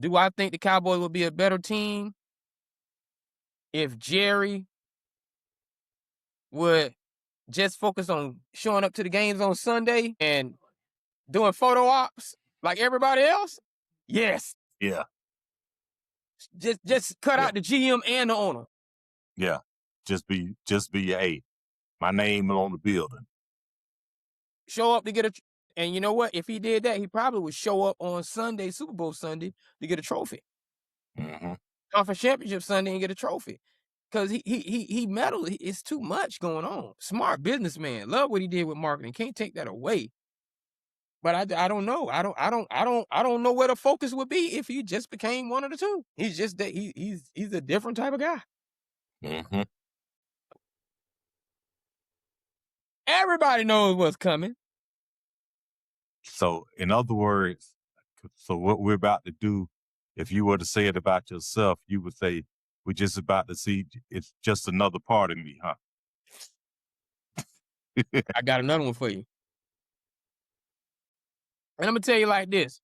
Do I think the Cowboys would be a better team if Jerry would just focus on showing up to the games on Sunday and doing photo ops like everybody else? Yes. Yeah. Just cut out the GM and the owner. Yeah. Just be hey, my name on the building. Show up to get and you know what? If he did that, he probably would show up on Sunday, Super Bowl Sunday, to get a trophy. Mm-hmm. Conference Championship Sunday and get a trophy. Because he meddled. It's too much going on. Smart businessman. Love what he did with marketing. Can't take that away. But I don't know. I don't know where the focus would be if he just became one of the two. He's just that he's a different type of guy. Mm-hmm. Everybody knows what's coming. So, in other words, what we're about to do, if you were to say it about yourself, you would say, we're just about to see, it's just another part of me, huh? I got another one for you. And I'm going to tell you like this.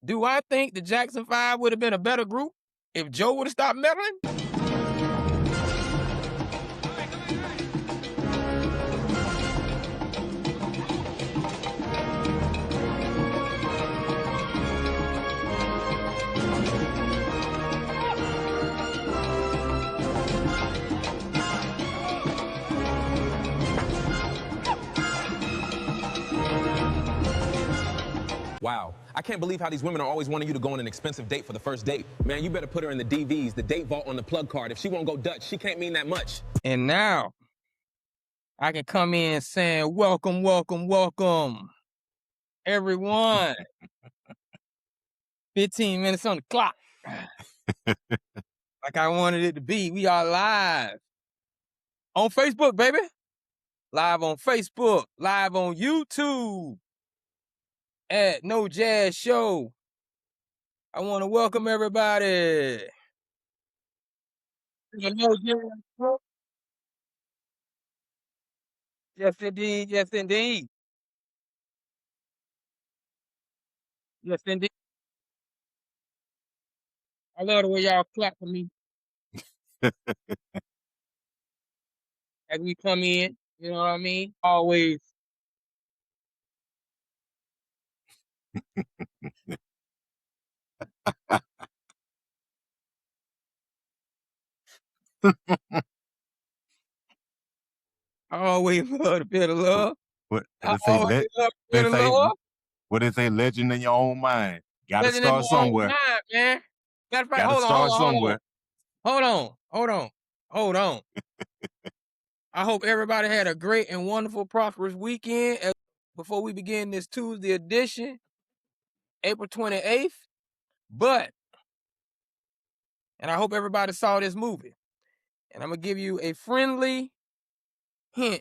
Do I think the Jackson 5 would have been a better group if Joe would have stopped meddling? Wow. I can't believe how these women are always wanting you to go on an expensive date for the first date. Man, you better put her in the DVs, the date vault on the plug card. If she won't go Dutch, she can't mean that much. And now, I can come in saying, welcome, welcome, welcome, everyone. 15 minutes on the clock. Like I wanted it to be. We are live on Facebook, baby. Live on Facebook, live on YouTube at No Jazz Show. I want to welcome everybody. No Jazz Show. Yes, indeed. Yes, indeed. Yes, indeed. I love the way y'all clap for me as we come in. You know what I mean? Always. I always love a bit of love. What I they always say? love a bit of love. What they say? Legend in your own mind. Got to Living in start my own somewhere. mind, man. Matter of fact, Got to start somewhere. Hold on. I hope everybody had a great and wonderful, prosperous weekend. Before we begin this Tuesday edition, April 28th. And I hope everybody saw this movie. And I'm going to give you a friendly hint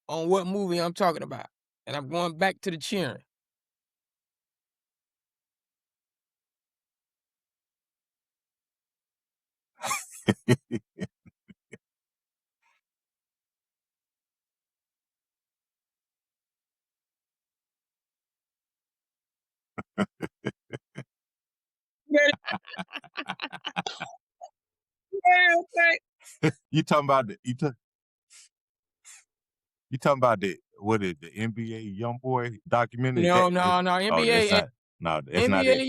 on what movie I'm talking about. And I'm going back to the cheering. You talking about what is the NBA YoungBoy documentary? No, NBA. NBA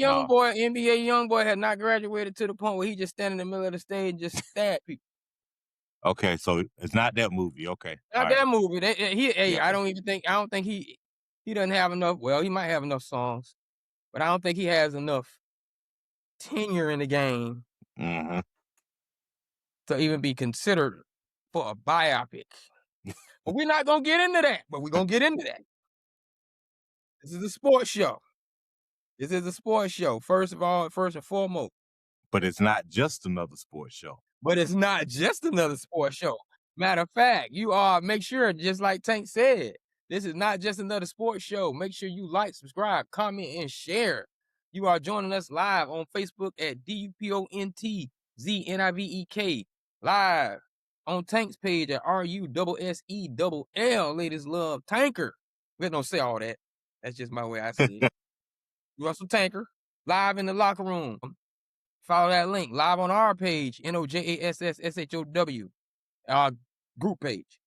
YoungBoy had not graduated to the point where he just stand in the middle of the stage and just stab people. Okay, so it's not that movie. Okay, not that movie. I don't think he doesn't have enough. Well, he might have enough songs, but I don't think he has enough tenure in the game to even be considered for a biopic. But we're not gonna get into that. But we're gonna get into that. This is a sports show. First and foremost. But it's not just another sports show. Matter of fact, make sure, just like Tank said, this is not just another sports show. Make sure you like, subscribe, comment, and share. You are joining us live on Facebook at DUPONTZNIVEK. Live on Tank's page at RUSSELL. Ladies love Tanker. We don't say all that. That's just my way I say it. Russell Tanker, live in the locker room. Follow that link. Live on our page, NOJASSSHOW, our group page.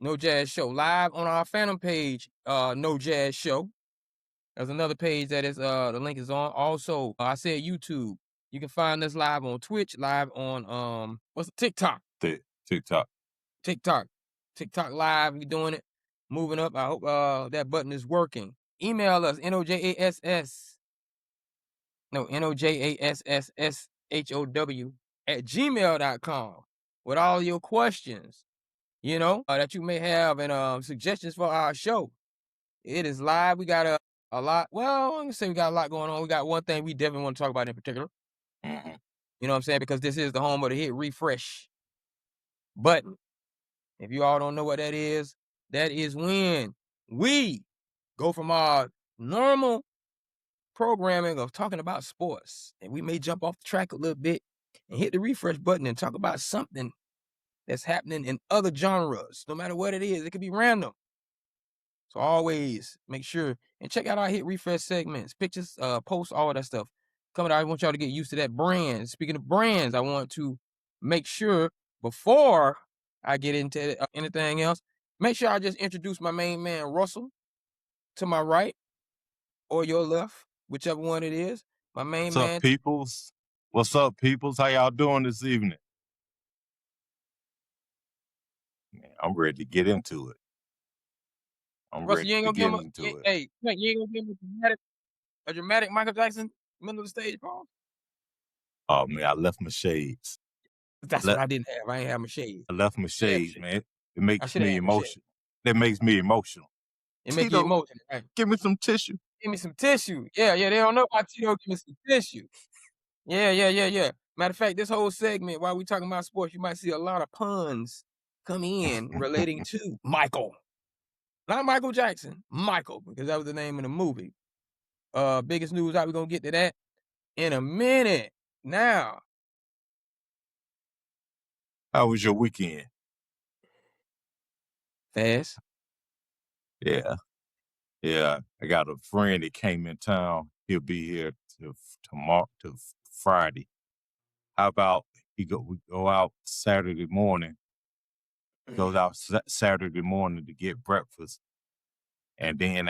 No Jazz Show. Live on our Phantom page, No Jazz Show. There's another page that is the link is on. Also, I said YouTube. You can find us live on Twitch, live on what's TikTok. TikTok. TikTok live. We doing it. Moving up. I hope that button is working. Email us, NOJASSSHOW with all your questions, that you may have and suggestions for our show. It is live. We got a lot. Well, I'm gonna say we got a lot going on. We got one thing we definitely want to talk about in particular. Mm-hmm. You know what I'm saying? Because this is the home of the hit refresh button. If you all don't know what that is when we go from our normal programming of talking about sports, and we may jump off the track a little bit and hit the refresh button and talk about something that's happening in other genres, no matter what it is. It could be random. So always make sure and check out our hit refresh segments, pictures, posts, all of that stuff. Coming out, I want y'all to get used to that brand. Speaking of brands, I want to make sure before I get into anything else, make sure I just introduce my main man, Russell, to my right or your left, whichever one it is. My main What's man. up, peoples? What's up, peoples? How y'all doing this evening? Man, I'm ready to get into it. Russell, you ain't gonna give him it. hey, you ain't gonna give him a dramatic Michael Jackson middle of the stage pause? Oh man, I left my shades. That's what I didn't have. I ain't have my shades. I left my shades, man. It makes me emotional. That makes me emotional. It makes you emotional, right? Give me some tissue. Give me some tissue. Yeah, they don't know about Tito. Give me some tissue. Yeah. Matter of fact, this whole segment, while we talking about sports, you might see a lot of puns come in relating to Michael. Not Michael Jackson, Michael, because that was the name of the movie. Biggest news out, we're gonna get to that in a minute. Now. How was your weekend? Fast. Yeah. I got a friend that came in town. He'll be here to Friday. How about we go out Saturday morning? Goes out Saturday morning to get breakfast, and then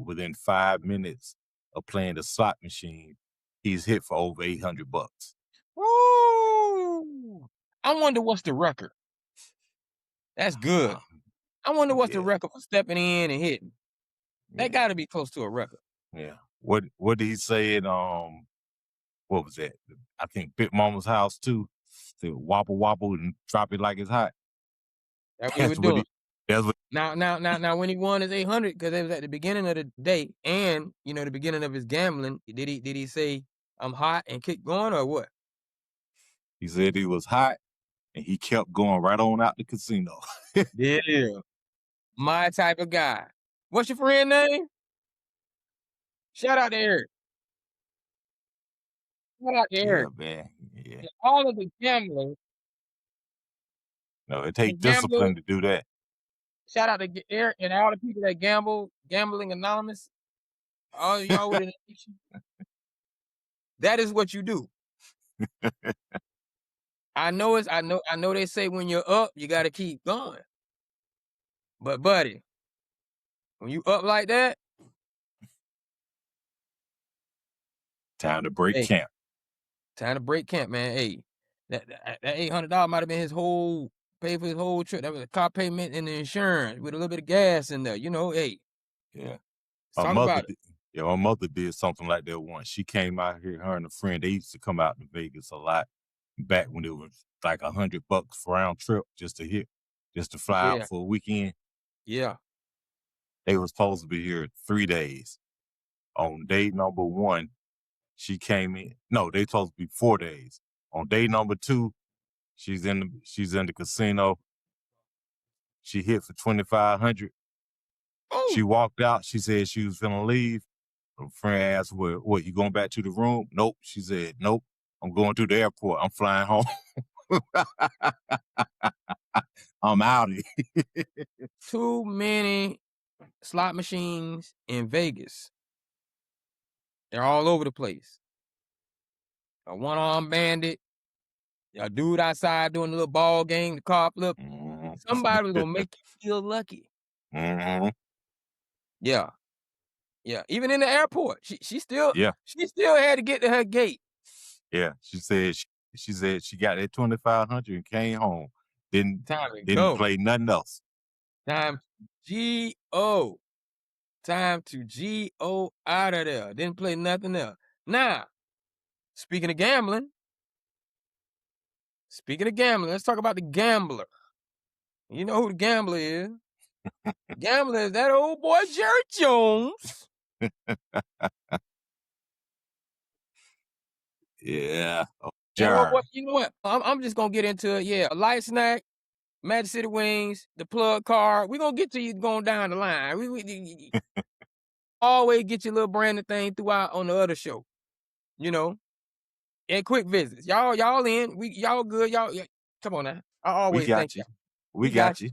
within 5 minutes of playing the slot machine, he's hit for over $800. Woo! I wonder what's the record. That's good. I wonder what's the record for stepping in and hitting. That got to be close to a record. Yeah. What did he say in what was that? I think Big Mama's house too. To wobble and drop it like it's hot. That's what he was doing. Now, when he won his 800, because it was at the beginning of the day, and the beginning of his gambling, did he say I'm hot and keep going or what? He said he was hot, and he kept going right on out the casino. Yeah, my type of guy. What's your friend name? Shout out to Eric. Shout out to Eric. Yeah, man. Yeah. All of the gamblers. No, it takes discipline to do that. Shout out to Eric and all the people that Gambling Anonymous. All y'all with an addiction. That is what you do. I know they say when you're up, you got to keep going. But buddy, when you up like that, time to break camp. Time to break camp, man. Hey, that $800 might have been pay for his whole trip. That was a car payment and the insurance with a little bit of gas in there. Hey. Yeah. My mother did something like that once. She came out here, her and a friend. They used to come out to Vegas a lot back when it was like $100 round trip just to fly out for a weekend. Yeah. They were supposed to be here 3 days. On day number 1, she came in. No, they supposed to be 4 days. On day number 2, she's in the casino. She hit for $2,500. She walked out. She said she was gonna leave. Her friend asked, "What? You going back to the room?" Nope. She said, "Nope. I'm going to the airport. I'm flying home." I'm out of here. Too many slot machines in Vegas. They're all over the place. A one-armed bandit, a dude outside doing a little ball game, the car flip. Mhm. Somebody was gonna make you feel lucky. Mhm. Yeah, yeah. Even in the airport, Yeah. she still had to get to her gate. Yeah. She said she got that 2,500 and came home. Didn't Time to didn't go. play nothing else. Time G-O. Time to G-O out of there. Didn't play nothing else. Now, speaking of gambling, let's talk about the gambler. You know who the gambler is? Gambler is that old boy Jerry Jones. Yeah. Oh, And Jar. you know what? I'm just gonna get into it. Yeah, a light snack, Magic City Wings, the plug card. We're gonna get to you going down the line. We always get your little branded thing throughout on the other show, you know. And quick visits. Y'all in. Y'all good. Yeah, come on now. I We always think got you. y'all. We We got got you.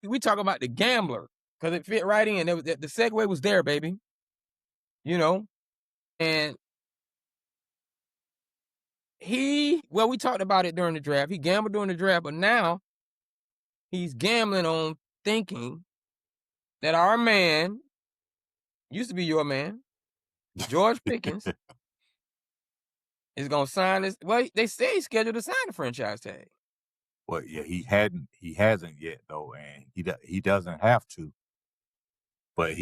you. We talk about the gambler because it fit right in. The segue was there, baby. You know, and we talked about it during the draft. He gambled during the draft, but now he's gambling on thinking that our man used to be your man, George Pickens, is gonna sign this. Well, they say he's scheduled to sign the franchise tag. Well, yeah, he hasn't yet though, and he doesn't have to. But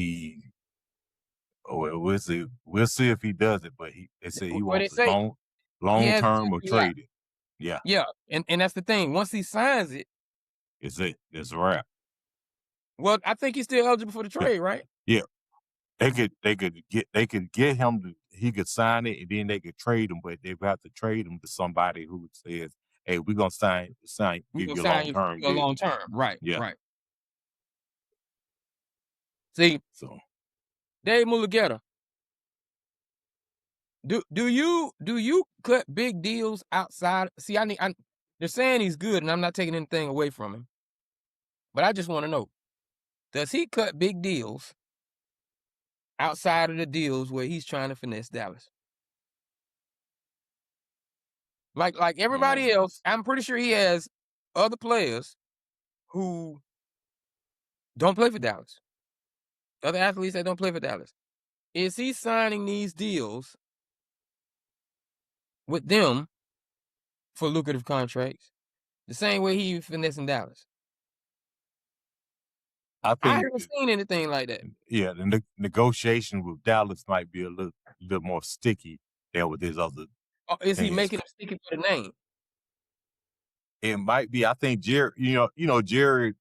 we'll see if he does it. But they say he What they wants it say he long has term or until July. trade it. Yeah, Yeah, and that's the thing. Once he signs it, it's a wrap. well, I think he's still eligible for the Yeah, trade, right? yeah. They could get him to he could sign it and then they could trade him, but they have to trade him to somebody who says, "Hey, we're gonna We give gonna you a sign long you term for a deal." long term. Right, Yeah. right. See, So Dave Mulugeta, do you cut big deals outside? See, they're saying he's good, and I'm not taking anything away from him, but I just want to know: does he cut big deals outside of the deals where he's trying to finesse Dallas? Like everybody mm, else, I'm pretty sure he has other players who don't play for Dallas. Other athletes that don't play for Dallas. Is he signing these deals with them for lucrative contracts the same way he finessing Dallas? I I think haven't seen anything like that. yeah, the negotiation with Dallas might be a little more sticky than with his other Or is he teams. making them sticky for the name? It might be. I think Jerry, Jerry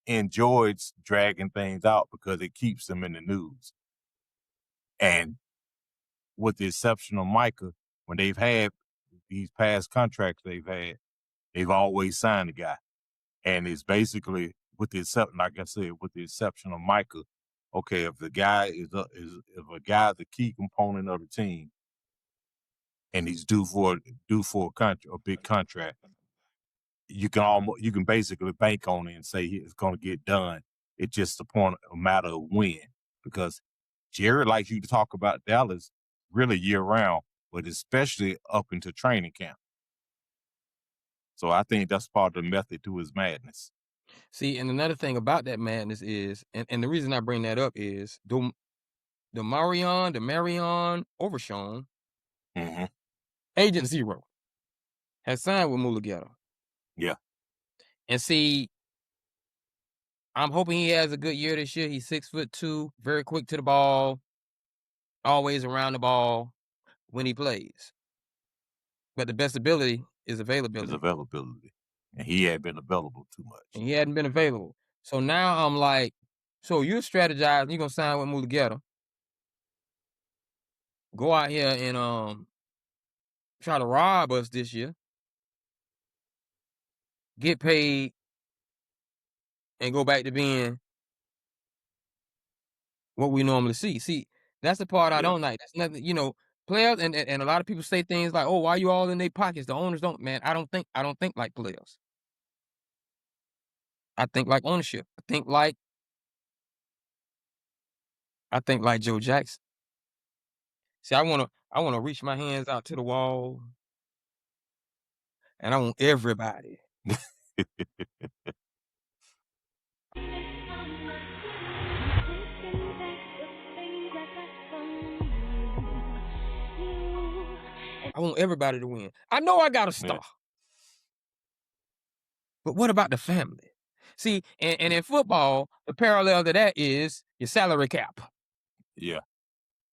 enjoys dragging things out because it keeps them in the news. And with the exception of Micah, when they've had these past contracts they've always signed the guy. And it's basically with the exception, like I said, with the exception of Micah, okay, if the guy if a guy's a key component of the team and he's due for a big contract, you can basically bank on it and say it's going to get done. It's just a matter of when, because Jerry likes you to talk about Dallas really year round, but especially up into training camp. So I think that's part of the method to his madness. See, and another thing about that madness is, and the reason I bring that up is the Marion Overshawn, Mm-hmm. Agent Zero, has signed with Mulugeta. Yeah, And see, I'm hoping he has a good year this year. He's 6'2", very quick to the ball, always around the ball when he plays. But the best ability is his availability. availability, and he had been available too much. And he hadn't been available. So now I'm like, so you're strategizing, you're gonna sign with Mulugeta, go out here and try to rob us this year, get paid, and go back to being what we normally see. See, that's the part I Yeah, don't like. That's nothing, players and a lot of people say things like, "Oh, why you all in their pockets?" The owners don't, man. I don't think like players. I think like ownership. I think like Joe Jackson. See, I wanna reach my hands out to the wall, and I want everybody. I want everybody to win. I know I got a Yeah. star, but what about the family? See, and in football, the parallel to that is your salary cap. Yeah.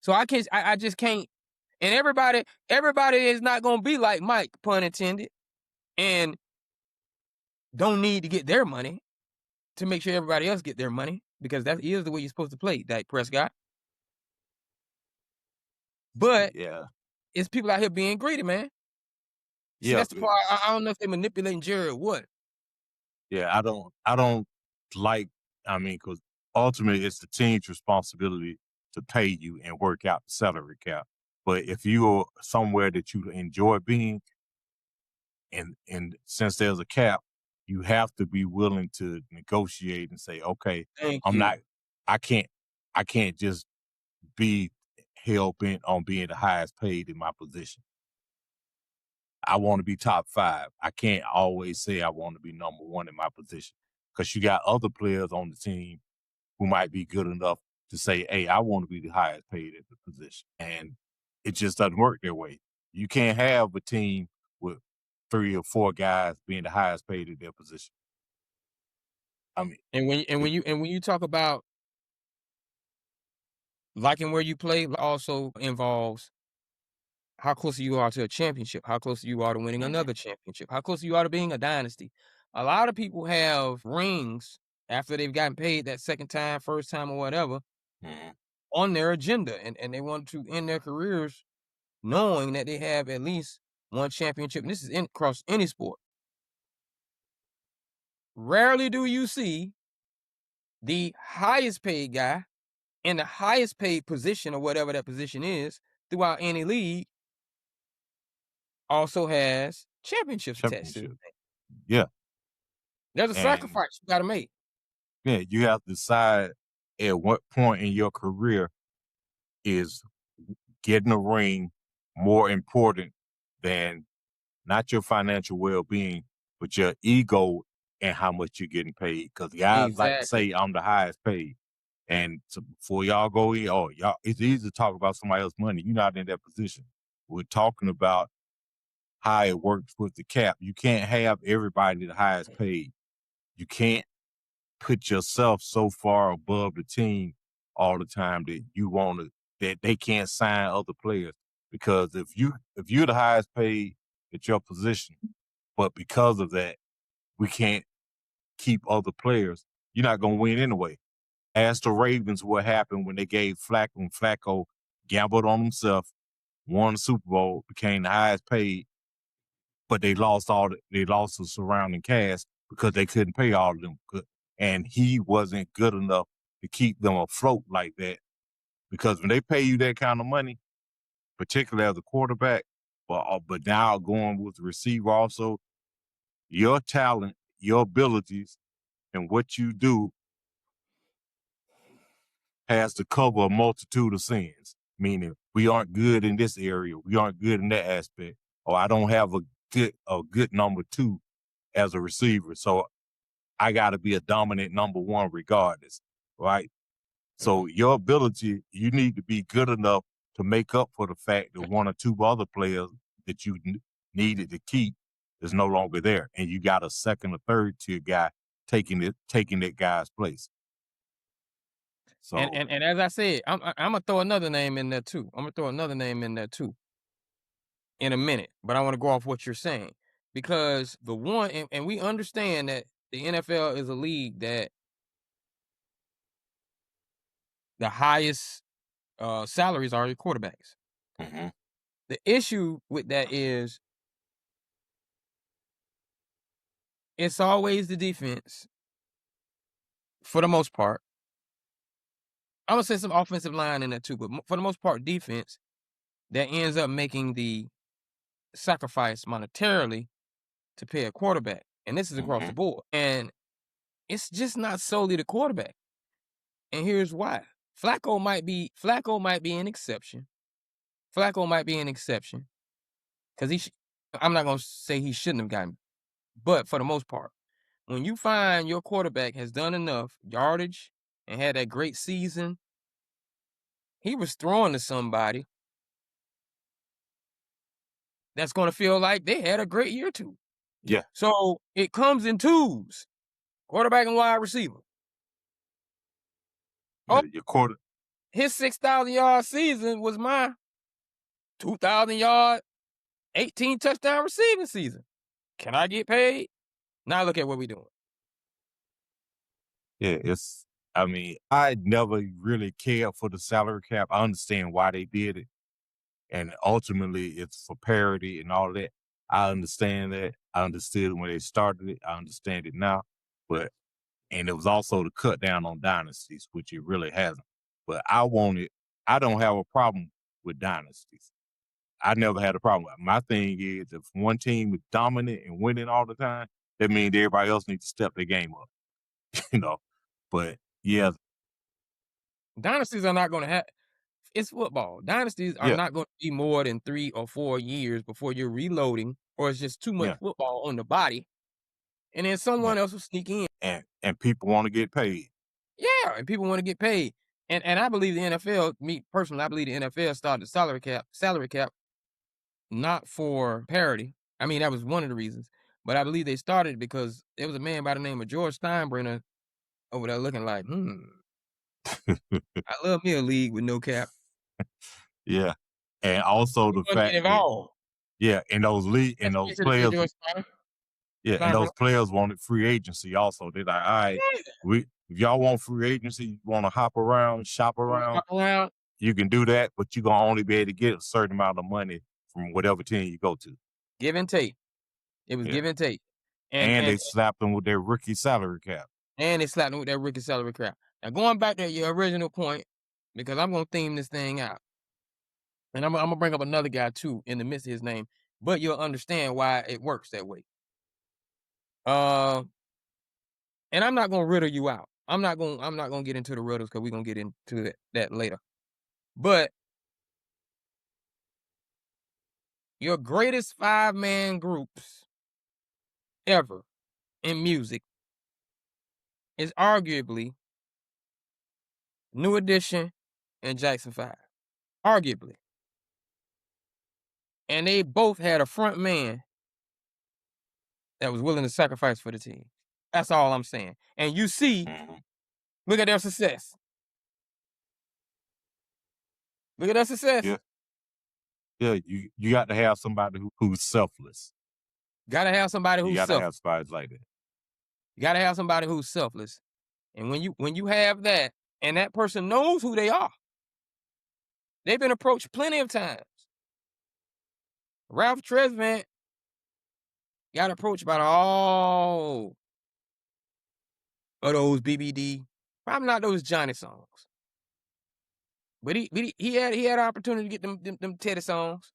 So I just can't. And everybody is not gonna be like Mike, pun intended, and don't need to get their money to make sure everybody else get their money because that is the way you're supposed to play, Dak Prescott. But Yeah. it's people out here being greedy, man. See, Yeah. that's the part. I don't know if they're manipulating Jerry or what. Yeah. I don't like, I mean, because ultimately it's the team's responsibility to pay you and work out the salary cap. But if you're somewhere that you enjoy being, and since there's a cap, you have to be willing to negotiate and say, okay, Thank I'm you. not, I can't, I can't just be hell bent on being the highest paid in my position. I want to be top 5. I can't always say I want to be number 1 in my position because you got other players on the team who might be good enough to say, hey, I want to be the highest paid at the position. And it just doesn't work that way. You can't have a team with 3 or 4 guys being the highest paid at their position. I mean, And when you talk about liking where you play, also involves how close you are to a championship, how close you are to winning mhm, another championship, how close you are to being a dynasty. A lot of people have rings after they've gotten paid that second time, first time, or whatever mhm. on their agenda, and they want to end their careers knowing that they have at least one championship. And this is across any sport. Rarely do you see the highest paid guy in the highest paid position or whatever that position is throughout any league also has championships attached to it. Championship. Yeah. There's a And sacrifice you gotta make. yeah, you have to decide at what point in your career is getting a ring more important than not your financial well-being, but your ego and how much you're getting paid. Because guys like to Exactly. say, I'm the highest paid. And so before y'all go in, oh, y'all, it's easy to talk about somebody else's money. You're not in that position. We're talking about how it works with the cap. You can't have everybody the highest paid. You can't put yourself so far above the team all the time that you want to, that they can't sign other players. Because if you're the highest paid at your position, but because of that, we can't keep other players, you're not gonna win anyway. Ask the Ravens what happened when they gave when Flacco gambled on himself, won the Super Bowl, became the highest paid, but they lost the surrounding cast because they couldn't pay all of them. And he wasn't good enough to keep them afloat like that. Because when they pay you that kind of money, particularly as a quarterback, but now going with the receiver also, your talent, your abilities, and what you do has to cover a multitude of sins. Meaning, we aren't good in this area, we aren't good in that aspect, or I don't have a good number 2 as a receiver, so I got to be a dominant number 1 regardless, right? So Mhm. your ability, you need to be good enough to make up for the fact that 1 or 2 other players that you needed to keep is no longer there, and you got a second or third tier guy taking that guy's place. And So, and and as I said, Imma throw another name in there too. Imma throw another name in there too in a minute, but I wanna go off what you're saying because the one and we understand that the NFL is a league that the highest, salaries are your quarterbacks. mhm, The issue with that is it's always the defense for the most part. Imma say some offensive line in there too, but for the most part, defense that ends up making the sacrifice monetarily to pay a quarterback, and this is across the mhm, board. And it's just not solely the quarterback. And here's why. Flacco might be an exception. Flacco might be an exception because I'm not gonna say he shouldn't have gotten, but for the most part, when you find your quarterback has done enough yardage and had that great season, he was throwing to somebody that's gonna feel like they had a great year too. Yeah. So it comes in twos, quarterback and wide receiver. Yeah. Oh, Your quarter. his 6,000-yard season was my 2,000-yard, 18 touchdown receiving season. Can I get paid? Now look at what we're doing. Yeah. I mean, I never really cared for the salary cap. I understand why they did it. And ultimately, it's for parity and all that. I understand that. I understood it when they started it. I understand it now. And it was also to cut down on dynasties, which it really hasn't. But I don't have a problem with dynasties. I never had a problem. My thing is, if one team is dominant and winning all the time, that means everybody else needs to step their game up, you know. But yeah, Dynasties are not going to have. It's football. Dynasties are yeah, not going to be more than 3 or 4 years before you're reloading, or it's just too much yeah, football on the body, and then yeah. someone else will sneak in. And people want to get paid. Yeah, and people want to get paid. And I believe the NFL, me personally, I believe the NFL started the salary cap, not for parity. I mean, that was one of the reasons, but I believe they started because there was a man by the name of George Steinbrenner over there looking like, I love me a league with no cap. Yeah. And also We the want to get fact that, involved. yeah, and That's what he said, George and Steinbrenner. those players wanted free agency also. They're like, all right, if y'all want free agency, you want to hop around, shop around, Hop around, you can do that, but you're going to only be able to get a certain amount of money from whatever team you go to. give and take. It was Yeah. give and take, and And and they slapped them with their rookie salary cap. and they slapped him with that rookie salary crap. Now going back to your original point, because I'm gonna theme this thing out, and I'm gonna bring up another guy too in the midst of his name, but you'll understand why it works that way. Uh, and I'm not gonna riddle you out. I'm not gonna get into the riddles because we're gonna get into that later. But your greatest 5-man groups ever in music is arguably New Edition and Jackson 5. Arguably. And they both had a front man that was willing to sacrifice for the team. That's all I'm saying. And you see, Mhm. look at their success. Look at their success. Yeah. Yeah. You got to have somebody who's selfless. Gotta have somebody You who's got to selfless. have somebody like that. You gotta have somebody who's selfless. And when you have that, and that person knows who they are, they've been approached plenty of times. Ralph Tresvant got approached by all of those BBD, probably not those Johnny songs. But he had an opportunity to get them Teddy songs.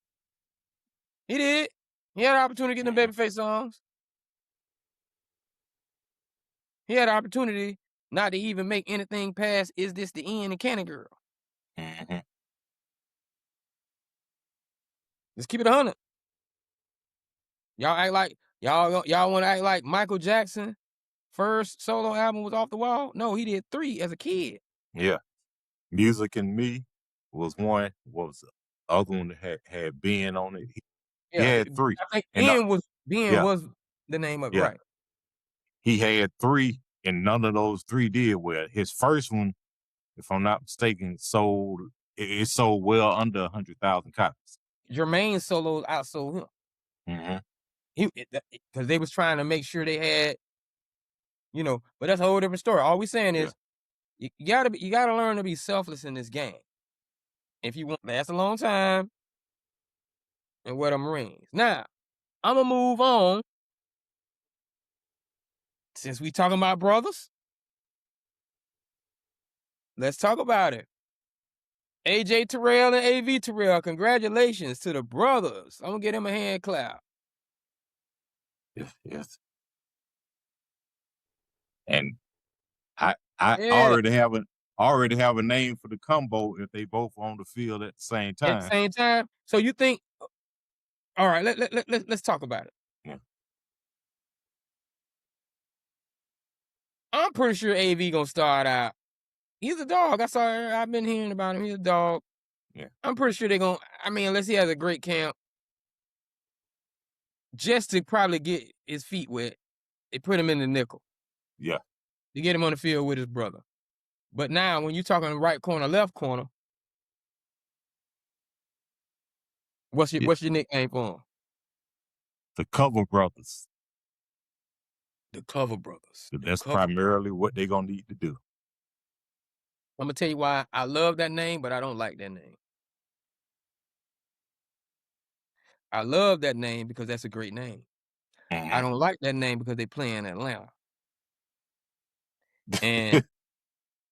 He did. He had an opportunity to get them Mhm. Babyface songs. He had an opportunity not to even make anything past "Is This the End" and "Cannon Girl." Mhm. Let's keep it 100. Y'all act like y'all want to act like Michael Jackson first solo album was off the wall. No, he did 3 as a kid. Yeah. Music and Me was one. What was the other one that had Ben on it? He Yeah, had three. I think And Ben yeah, was the name of it, yeah. right? He had three, and none of those three did well. His first one, if I'm not mistaken, it sold well under 100,000 copies. Jermaine solo outsold him. Mm-hmm. He because they was trying to make sure they had, but that's a whole different story. All we saying Yeah. is you gotta learn to be selfless in this game if you want to last a long time and wear the Marines. Now, I'm gonna move on since we talking about brothers. Let's talk about it. AJ Terrell and AV Terrell, congratulations to the brothers. I'm gonna get him a hand clap. Yes. Yes. And I Yeah, already have already have a name for the combo if they both on the field at the same At the time. same time, so you think, all right, let's talk about it. Yeah. I'm pretty sure AV gonna start out. He's a dog. I've been hearing about him. He's a dog. Yeah. I'm pretty sure they're gonna. I mean, unless he has a great camp, just to probably get his feet wet, they put him in the nickel Yeah. to get him on the field with his brother. But now, when you're talking right corner, left corner, what's Yeah. your nickname for him? The Cover Brothers. The Cover Brothers. The That's Cover. primarily what they're gonna need to do. I'm gonna tell you why I love that name, but I don't like that name. I love that name because that's a great name. I don't like that name because they play in Atlanta. And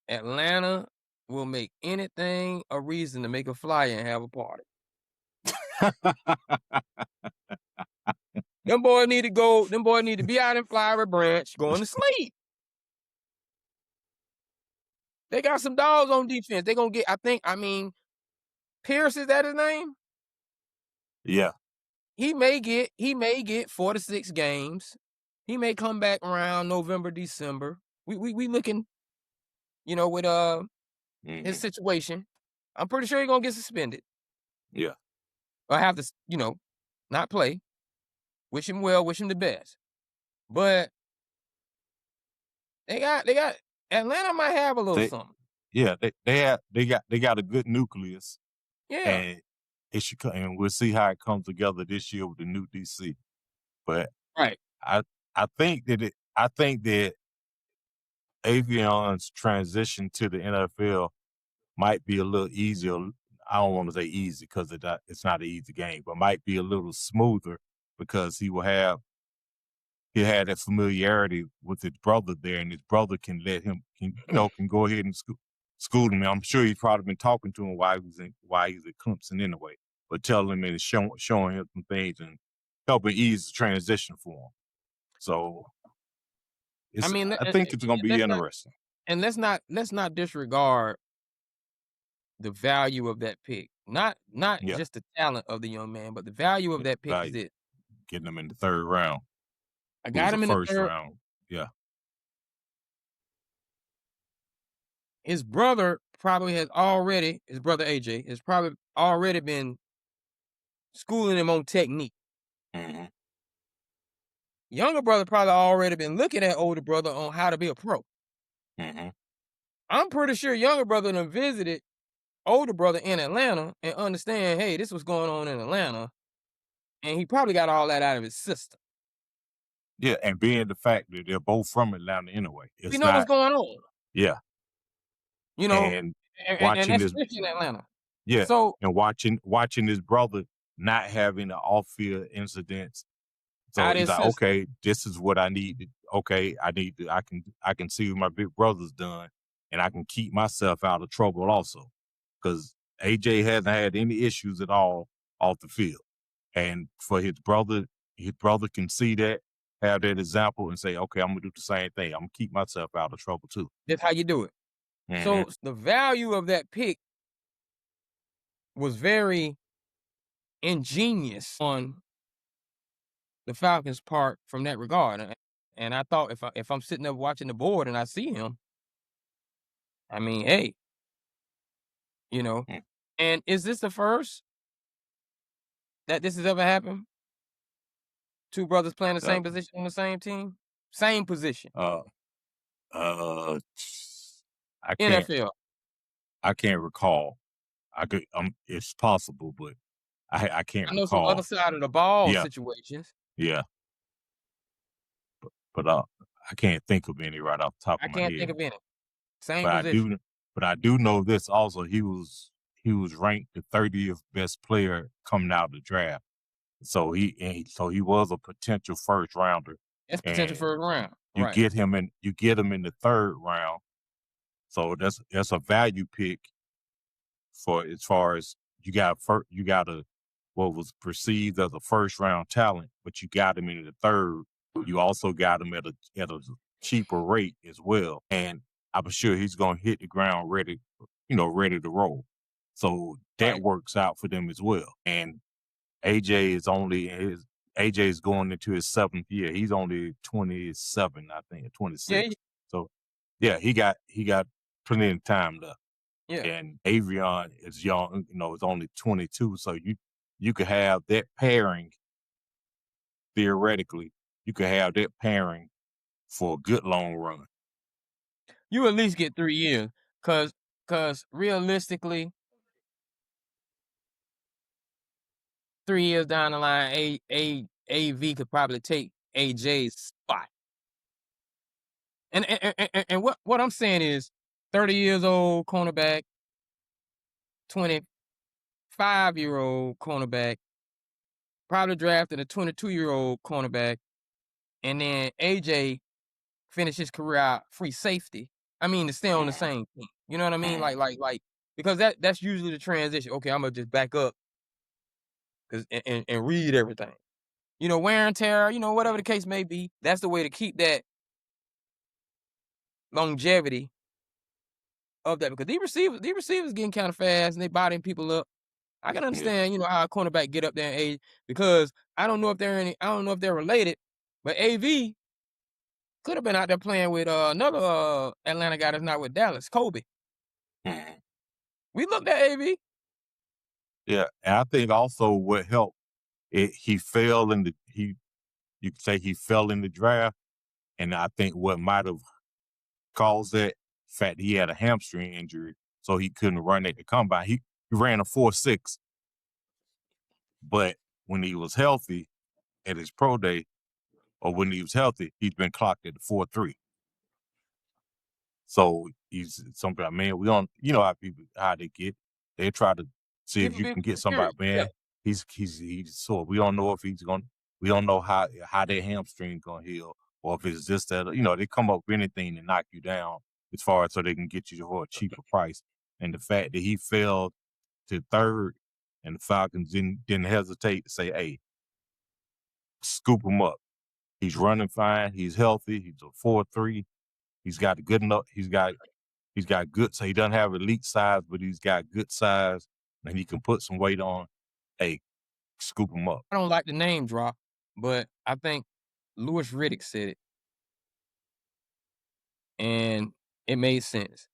Atlanta will make anything a reason to make a flyer and have a party. Them boys need to be out in Flowery Branch going to sleep. They got some dogs on defense. They gonna get, I mean, Pierce, is that his name? Yeah. He may get 4 to 6 games. He may come back around November, December. We looking, with his situation. I'm pretty sure he's gonna get suspended. Yeah. Or have to, not play. Wish him well, wish him the best. But they got Atlanta might have a little They something. yeah, they got a good nucleus. Yeah. And it should come, and we'll see how it comes together this year with the new DC. But Right. I think that Avion's transition to the NFL might be a little easier. I don't want to say easy because it's not an easy game, but might be a little smoother because he'll have that familiarity with his brother there, and his brother can let him can go ahead and school him. I'm sure he's probably been talking to him while he's at Clemson anyway, but telling him and showing him some things and helping ease the transition for him. So I think it's going to be interesting. And let's not disregard the value of that pick. Not just the talent of the young man, but the value of that pick is it. Getting him in the third round. I got him in the first third round. Yeah. His brother his brother AJ has probably already been schooling him on technique. Mm-hmm. Younger brother probably already been looking at older brother on how to be a pro. Mm-hmm. I'm pretty sure younger brother done visited older brother in Atlanta and understand, hey, this was going on in Atlanta. And he probably got all that out of his system. Yeah, and being the fact that they're both from Atlanta anyway. We know what's going on. Yeah. And watching that's this especially in Atlanta. Yeah. So, and watching his brother not having the off-field incidents. So he's like, okay, this is what I need. Okay, I can see what my big brother's done, and I can keep myself out of trouble also. Because AJ hasn't had any issues at all off the field. And for his brother can see that, have that example, and say, okay, I'm gonna do the same thing. I'm gonna keep myself out of trouble too. That's how you do it. Mm-hmm. So the value of that pick was very ingenious on the Falcons' part from that regard. And I thought if I'm sitting there watching the board and I see him, I mean, hey, and is this the first that this has ever happened? Two brothers playing the same position on the same team? Same position. I NFL. I can't recall. It's possible, but I can't recall. I know some other side of the ball situations. Yeah. But I can't think of any right off the top of my head. I can't think of any. Same but position. I do know this also. He was ranked the 30th best player coming out of the draft. So he was a potential first rounder. That's potential first round. You get him in the third round. So that's a value pick for as far as you got what was perceived as a first round talent, but you got him in the third. You also got him at a cheaper rate as well. And I'm sure he's gonna hit the ground ready, ready to roll. So that Right. works out for them as well. And AJ is only AJ is going into his 7th year. He's only 27, I think, or Yeah. 26. So yeah, he got plenty of time left. Yeah. And Avion is young, is only 22. So you could have that pairing theoretically. You could have that pairing for a good long run. You at least get 3 years, cause realistically, 3 years down the line, AV could probably take AJ's spot. And what I'm saying is 30 years old cornerback, 25-year-old cornerback, probably drafted a 22-year-old cornerback, and then AJ finished his career out free safety. I mean, to stay on the Mhm, same team. You know what I mean? mhm, Like because that's usually the transition. Okay, I'm gonna just back up 'cause and read everything. Wear and tear, whatever the case may be. That's the way to keep that longevity of that because these receivers getting kind of fast and they bodying people up. I can yeah, understand, how a cornerback get up there in age because I don't know if they're related, but AV could have been out there playing with another Atlanta guy that's not with Dallas, Kobe. mhm. We looked at AV. Yeah, and I think also what helped, he fell in the he you could say he fell in the draft, and I think what might have caused that fact he had a hamstring injury, so he couldn't run at the combine. He ran a 4.6, but when he was healthy at his pro day, or when he was healthy, he's been clocked at the 4.3. So he's something, man, we don't, how people, how they get, they try to see if People you be can get curious. somebody, Yeah. man, he's sore. We don't know if we don't know how that hamstring gonna heal, or if it's just that, they come up with anything to knock you down as far as so they can get you for a cheaper price. And the fact that he fell to third and the Falcons didn't hesitate to say, hey, scoop him up. He's running fine. He's healthy. He's a 4.3. He's got a good enough. He's got good. So he doesn't have elite size, but he's got good size, and he can put some weight on. Hey, scoop him up. I don't like the name drop, but I think Louis Riddick said it, and it made sense.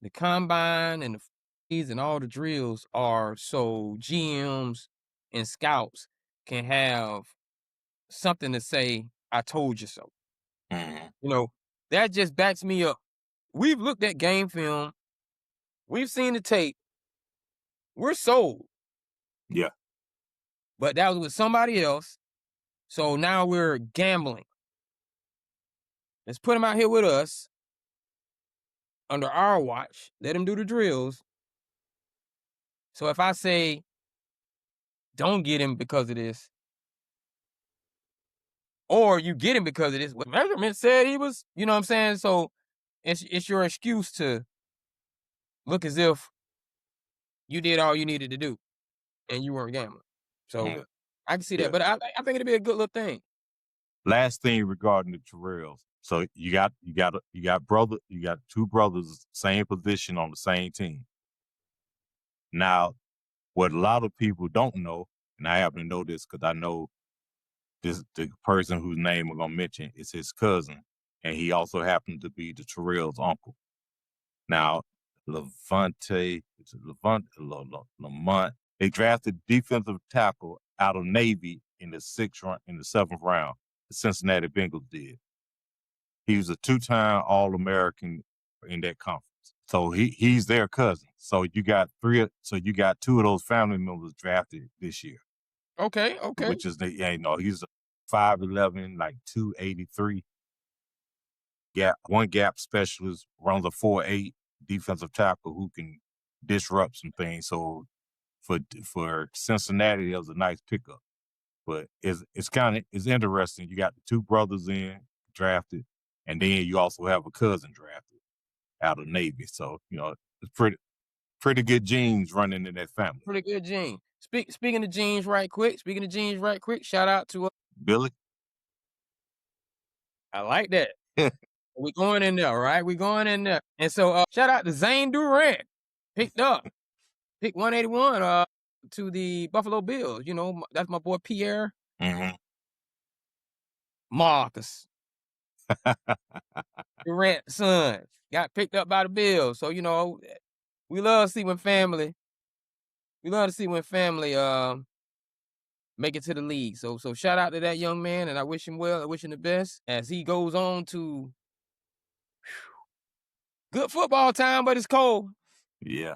The combine and the fees and all the drills are so GMs and scouts can have something to say, I told you so. Mhm. You know, that just backs me up. We've looked at game film, we've seen the tape, we're sold, Yeah. but that was with somebody else. So now we're gambling. Let's put him out here with us under our watch. Let him do the drills. So if I say, don't get him because of this, or you get him because of this, what measurement said he was, you know what I'm saying? So it's your excuse to look as if you did all you needed to do and you weren't gambling. So Yeah. I can see that, Yeah. but I think it'd be a good little thing. Last thing regarding the Terrells. So you got two brothers, same position on the same team. Now, what a lot of people don't know, and I happen to know this because I know the person whose name we're gonna mention is his cousin, and he also happened to be the Terrell's uncle. Now, Levante, is it Lamont? They drafted defensive tackle out of Navy in the 7th round. The Cincinnati Bengals did. He was a 2-time All-American in that conference. So he's their cousin. So you got two of those family members drafted this year, Okay, okay. which is he's a 5'11", like 283. One gap specialist, runs a 4.8 defensive tackle who can disrupt some things. So for Cincinnati, that was a nice pickup. But it's interesting. You got the two brothers in drafted, and then you also have a cousin drafted out of Navy. So it's pretty good genes running in that family. Pretty good gene. Speaking of genes right quick, shout out to Billy, I like that. We going in there, right? We going in there. And so shout out to Zane Durant. Picked up. Pick 181 to the Buffalo Bills. You know, that's my boy Pierre Hmm. Marcus. Durant's son. Got picked up by the Bills. So, you know, we love to see when family, make it to the league. So shout out to that young man, and I wish him well. I wish him the best as he goes on to good football time, but it's cold. Yeah.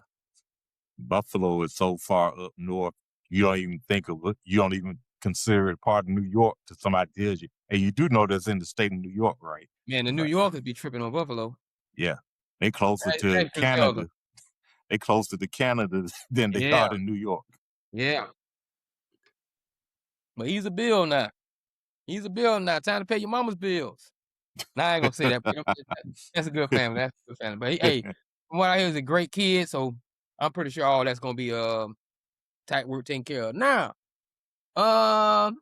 Buffalo is so far up north, you don't even think of it. You don't even consider it part of New York till somebody tells you. And you do know that's in the state of New York, right? Man, the New Right. Yorkers be tripping on Buffalo. Yeah. They closer to That's too seldom. Canada. They closer to Canada than they are Yeah, to New York. yeah. But he's a bill now. He's a bill now. Time to pay your mama's bills. Nah, I ain't gonna say that. But that's a good family. That's a good family. But hey, from what I hear, he's a great kid. So I'm pretty sure all that's gonna be tight work taken care of. Now, um,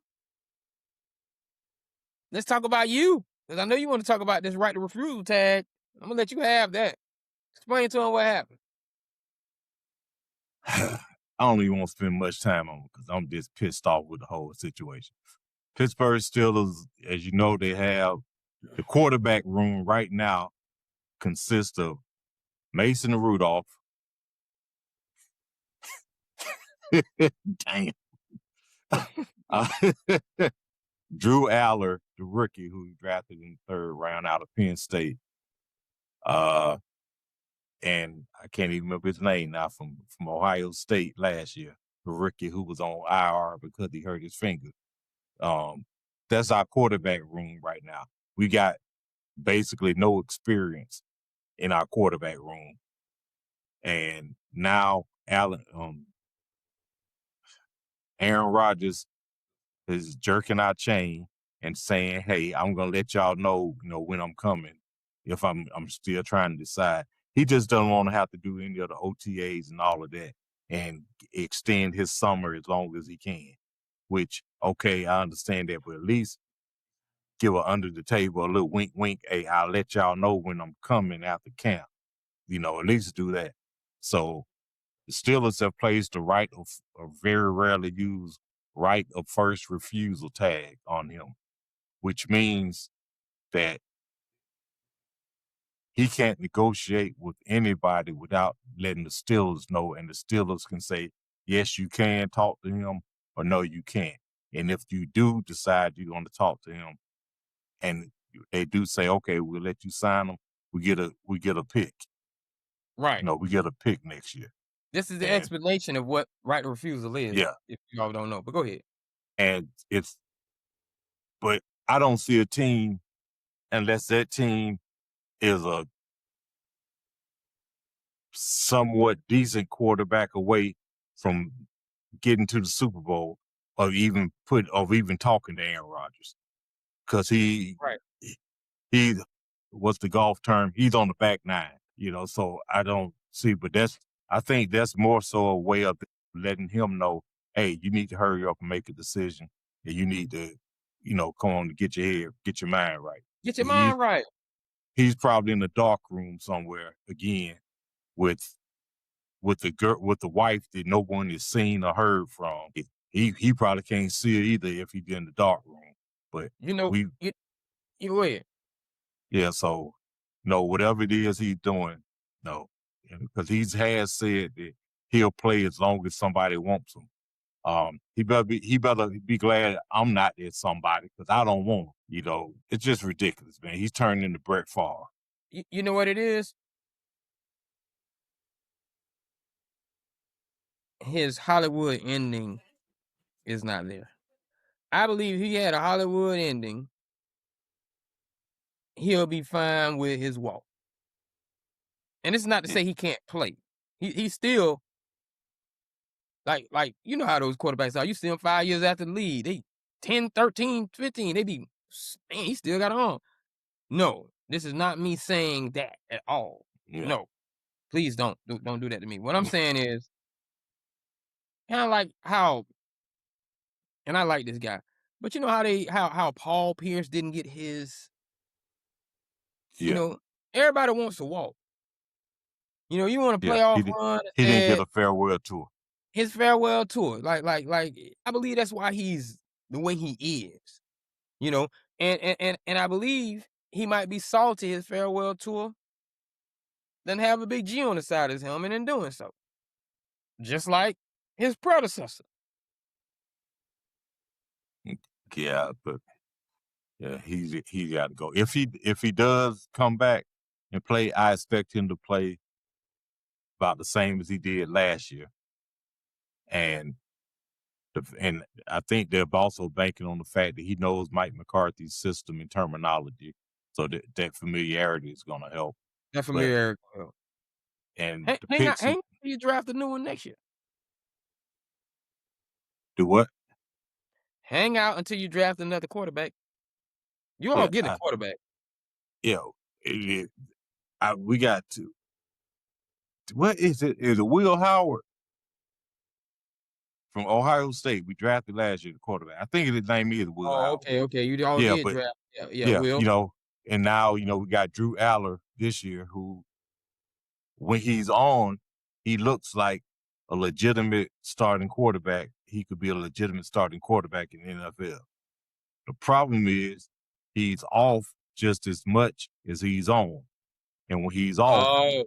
let's talk about you. Because I know you want to talk about this right to refusal tag. I'm gonna let you have that. Explain to him what happened. I don't even want to spend much time on it because I'm just pissed off with the whole situation. Pittsburgh Steelers, as you know, they have the quarterback room right now consists of Mason Rudolph. Damn. Uh, Drew Aller, the rookie who he drafted in the third round out of Penn State. And I can't even remember his name now from Ohio State last year, the rookie who was on IR because he hurt his finger. That's our quarterback room right now. We got basically no experience in our quarterback room. And now Aaron Rodgers is jerking our chain and saying, "Hey, I'm gonna let y'all know, when I'm coming. If I'm still trying to decide." He just doesn't want to have to do any of the OTAs and all of that and extend his summer as long as he can. Which, okay, I understand that, but at least give a under the table a little wink, wink. Hey, I'll let y'all know when I'm coming after camp. At least do that. So the Steelers have placed the right of a very rarely used right of first refusal tag on him, which means that he can't negotiate with anybody without letting the Steelers know, and the Steelers can say, yes, you can talk to him, or no, you can't. And if you do decide you're going to talk to him, and they do say, okay, we'll let you sign him, we get a pick. Right. We get a pick next year. This is the And explanation of what right to refusal is. yeah, If y'all don't know, but go ahead. and but I don't see a team unless that team is a somewhat decent quarterback away from getting to the Super Bowl, or even talking to Aaron Rodgers, because Right. he what's the golf term? He's on the back nine, So I don't see, but I think that's more so a way of letting him know, hey, you need to hurry up and make a decision, and you need to, come on and get your mind right. Get your He's mind right. he's probably in the dark room somewhere again with with the wife that no one has seen or heard from. He probably can't see it either if he's in the dark room. But You know, we you go ahead. yeah, so no, whatever it is he's doing, no, because he has said that he'll play as long as somebody wants him. He better be glad I'm not that somebody because I don't want him. It's just ridiculous, man. He's turning into Brett Favre. You know what it is? His Hollywood ending is not there. I believe he had a Hollywood ending, he'll be fine with his walk. And it's not to Yeah, say he can't play. He's still like you know how those quarterbacks are. You see him 5 years after the lead. They 10, 13, 15. They be man, he still got on. No, this is not me saying that at all. yeah, No, please don't do that to me. What I'm saying is kind of like how, and I like this guy, but you know how how Paul Pierce didn't get his You Yeah, know, everybody wants to walk. You know, you want a yeah. playoff run He didn't get instead a farewell tour. his farewell tour. Like I believe that's why he's the way he is. You know, and I believe he might be salty his farewell tour than have a big G on the side of his helmet in doing so. Just like his predecessor. Yeah, but yeah, he got to go. If he does come back and play, I expect him to play about the same as he did last year. And and I think they're also banking on the fact that he knows Mike McCarthy's system and terminology, so that familiarity is going to help. That But familiarity. Well, and the hang out, picks hang till you draft a new one next year. do what? Hang out until you draft another quarterback. You all Yeah, getting a quarterback. you know, we got to. What is it? Is it Will Howard from Ohio State? We drafted last year, the quarterback. I think his name is Will Oh, Howard. okay. You all Yeah, did but draft. Yeah, yeah, Will. and now we got Drew Aller this year, who when he's on, he looks like a legitimate starting quarterback. He could be a legitimate starting quarterback in the NFL. The problem is he's off just as much as he's on. And when he's off, Oh,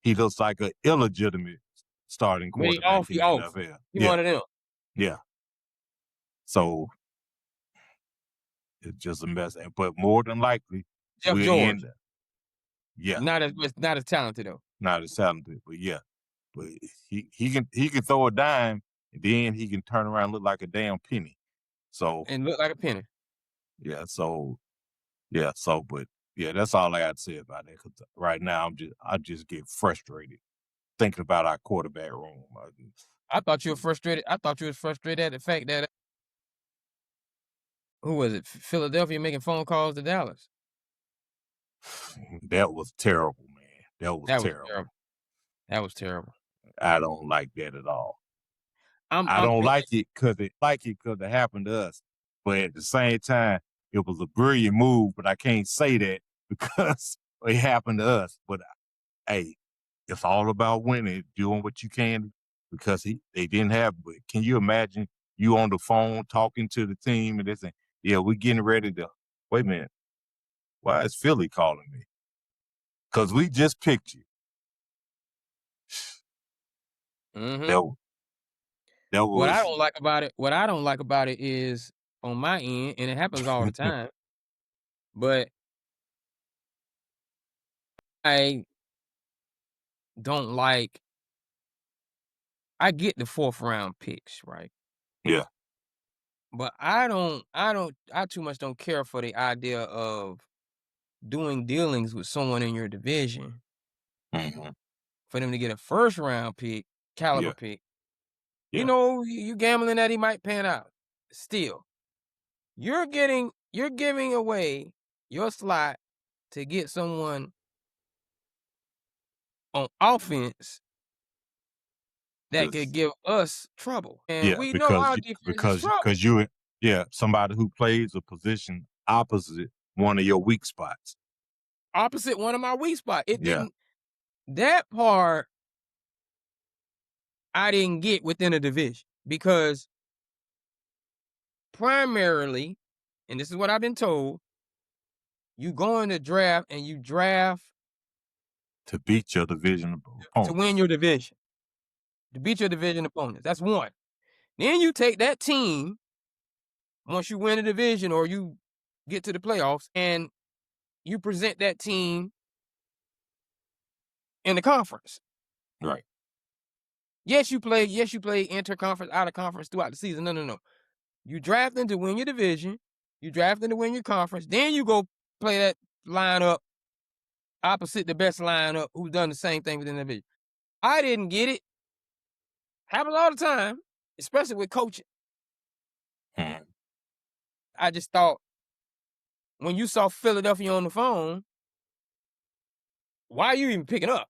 he looks like an illegitimate starting when he quarterback off, in he the off. NFL. He Yeah, one of them. yeah. So it's just a mess. But more than likely, Jeff we'll George. end. Yeah, Not as talented though. not as talented, but yeah. But he can throw a dime and then he can turn around and look like a damn penny. So And look like a penny. yeah, but yeah, that's all I got to say about that. Cause right now I just get frustrated thinking about our quarterback room. I thought you were frustrated. I thought you was frustrated at the fact that who was it? Philadelphia making phone calls to Dallas. That was terrible, man. That was That was terrible. terrible. That was terrible. I don't like that at all. I I'm don't like it because it happened to us. But at the same time, it was a brilliant move. But I can't say that because it happened to us. But hey, it's all about winning, doing what you can because they didn't have. But can you imagine you on the phone talking to the team and they saying, "Yeah, we're getting ready to." Wait a minute, why is Philly calling me? Because we just picked you. hmm That that was what I don't like about it is on my end, and it happens all the time. But I don't like. I get the fourth round picks, right? yeah. But I too much don't care for the idea of doing dealings with someone in your division Mhm. for them to get a first round pick, caliber Yeah, pick. You yeah, know, you gambling that he might pan out. Still, you're giving away your slot to get someone on offense that could because give us trouble. And yeah, we know because our you, defense is because trouble. because you yeah somebody who plays a position opposite one of your weak spots. Opposite one of my weak spot. It Yeah, didn't that part I didn't get within a division because primarily, and this is what I've been told, you go in the draft and you draft to beat your division to win opponents. your division, to beat your division opponents. That's one. Then you take that team once you win a division or you get to the playoffs and you present that team in the conference. Right. Yes, you play inter-conference, out of conference throughout the season. No. You drafting to win your division, you drafting to win your conference, then you go play that lineup opposite the best lineup who's done the same thing within the division. I didn't get it. Happens all the time, especially with coaching. Mhm. I just thought when you saw Philadelphia on the phone, why are you even picking up?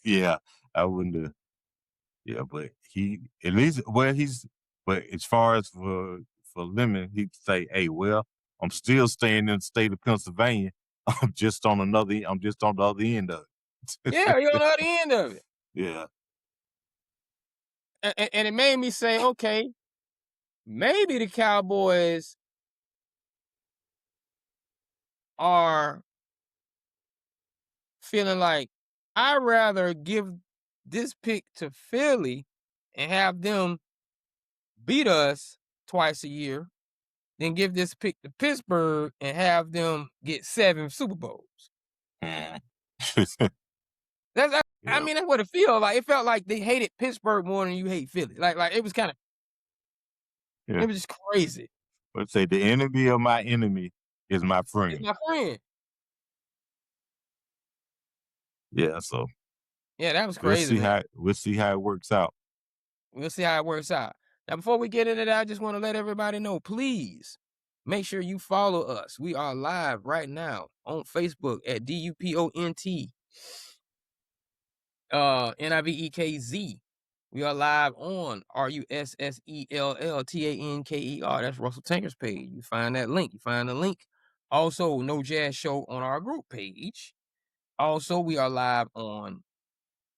Yeah, I wouldn't have. Yeah, but he at least but as far as for Lemon, he'd say, "Hey, well, I'm still staying in the state of Pennsylvania. I'm just on the other end of it." Yeah, you're on the other end of it. Yeah. And it made me say, okay, maybe the Cowboys are feeling like I'd rather give this pick to Philly and have them beat us twice a year than give this pick to Pittsburgh and have them get 7 Super Bowls. Mhm. I Yeah. mean, that's what it feels like. It felt like they hated Pittsburgh more than you hate Philly. Like it was kind of, Yeah. it was just crazy. Let's say the enemy of my enemy is my It's friend. my friend. Yeah, so Yeah, that was crazy, man. we'll see how it works out. We'll see how it works out. Now, before we get into that, I just want to let everybody know, please make sure you follow us. We are live right now on Facebook at DUPONT NIVEKZ. We are live on RUSSELLTANKER. That's Russell Tanker's page. You find that link. You find the link. Also, No Jazz Show on our group page. Also, we are live on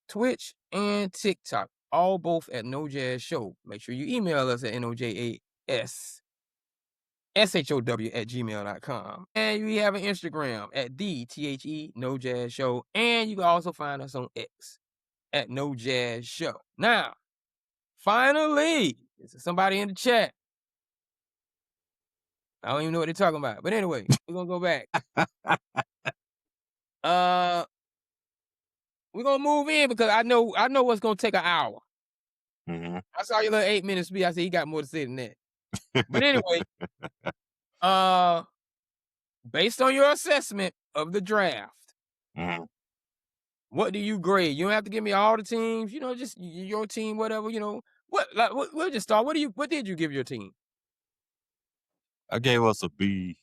Twitch and TikTok, all both at No Jazz Show. Make sure you email us at nojasSHOW@gmail.com. And we have an Instagram at DTHE No Jazz Show. And you can also find us on X at No Jazz Show. Now, finally, this is somebody in the chat. I don't even know what they're talking about. But anyway, we're gonna go back. We're gonna move in because I know what's gonna take an hour. Mhm. I saw your little 8 minute speech. I said he got more to say than that. But anyway, uh, based on your assessment of the draft, Mhm. what do you grade? You don't have to give me all the teams, just your team, whatever, we'll just start. What did you give your team? I gave us a B-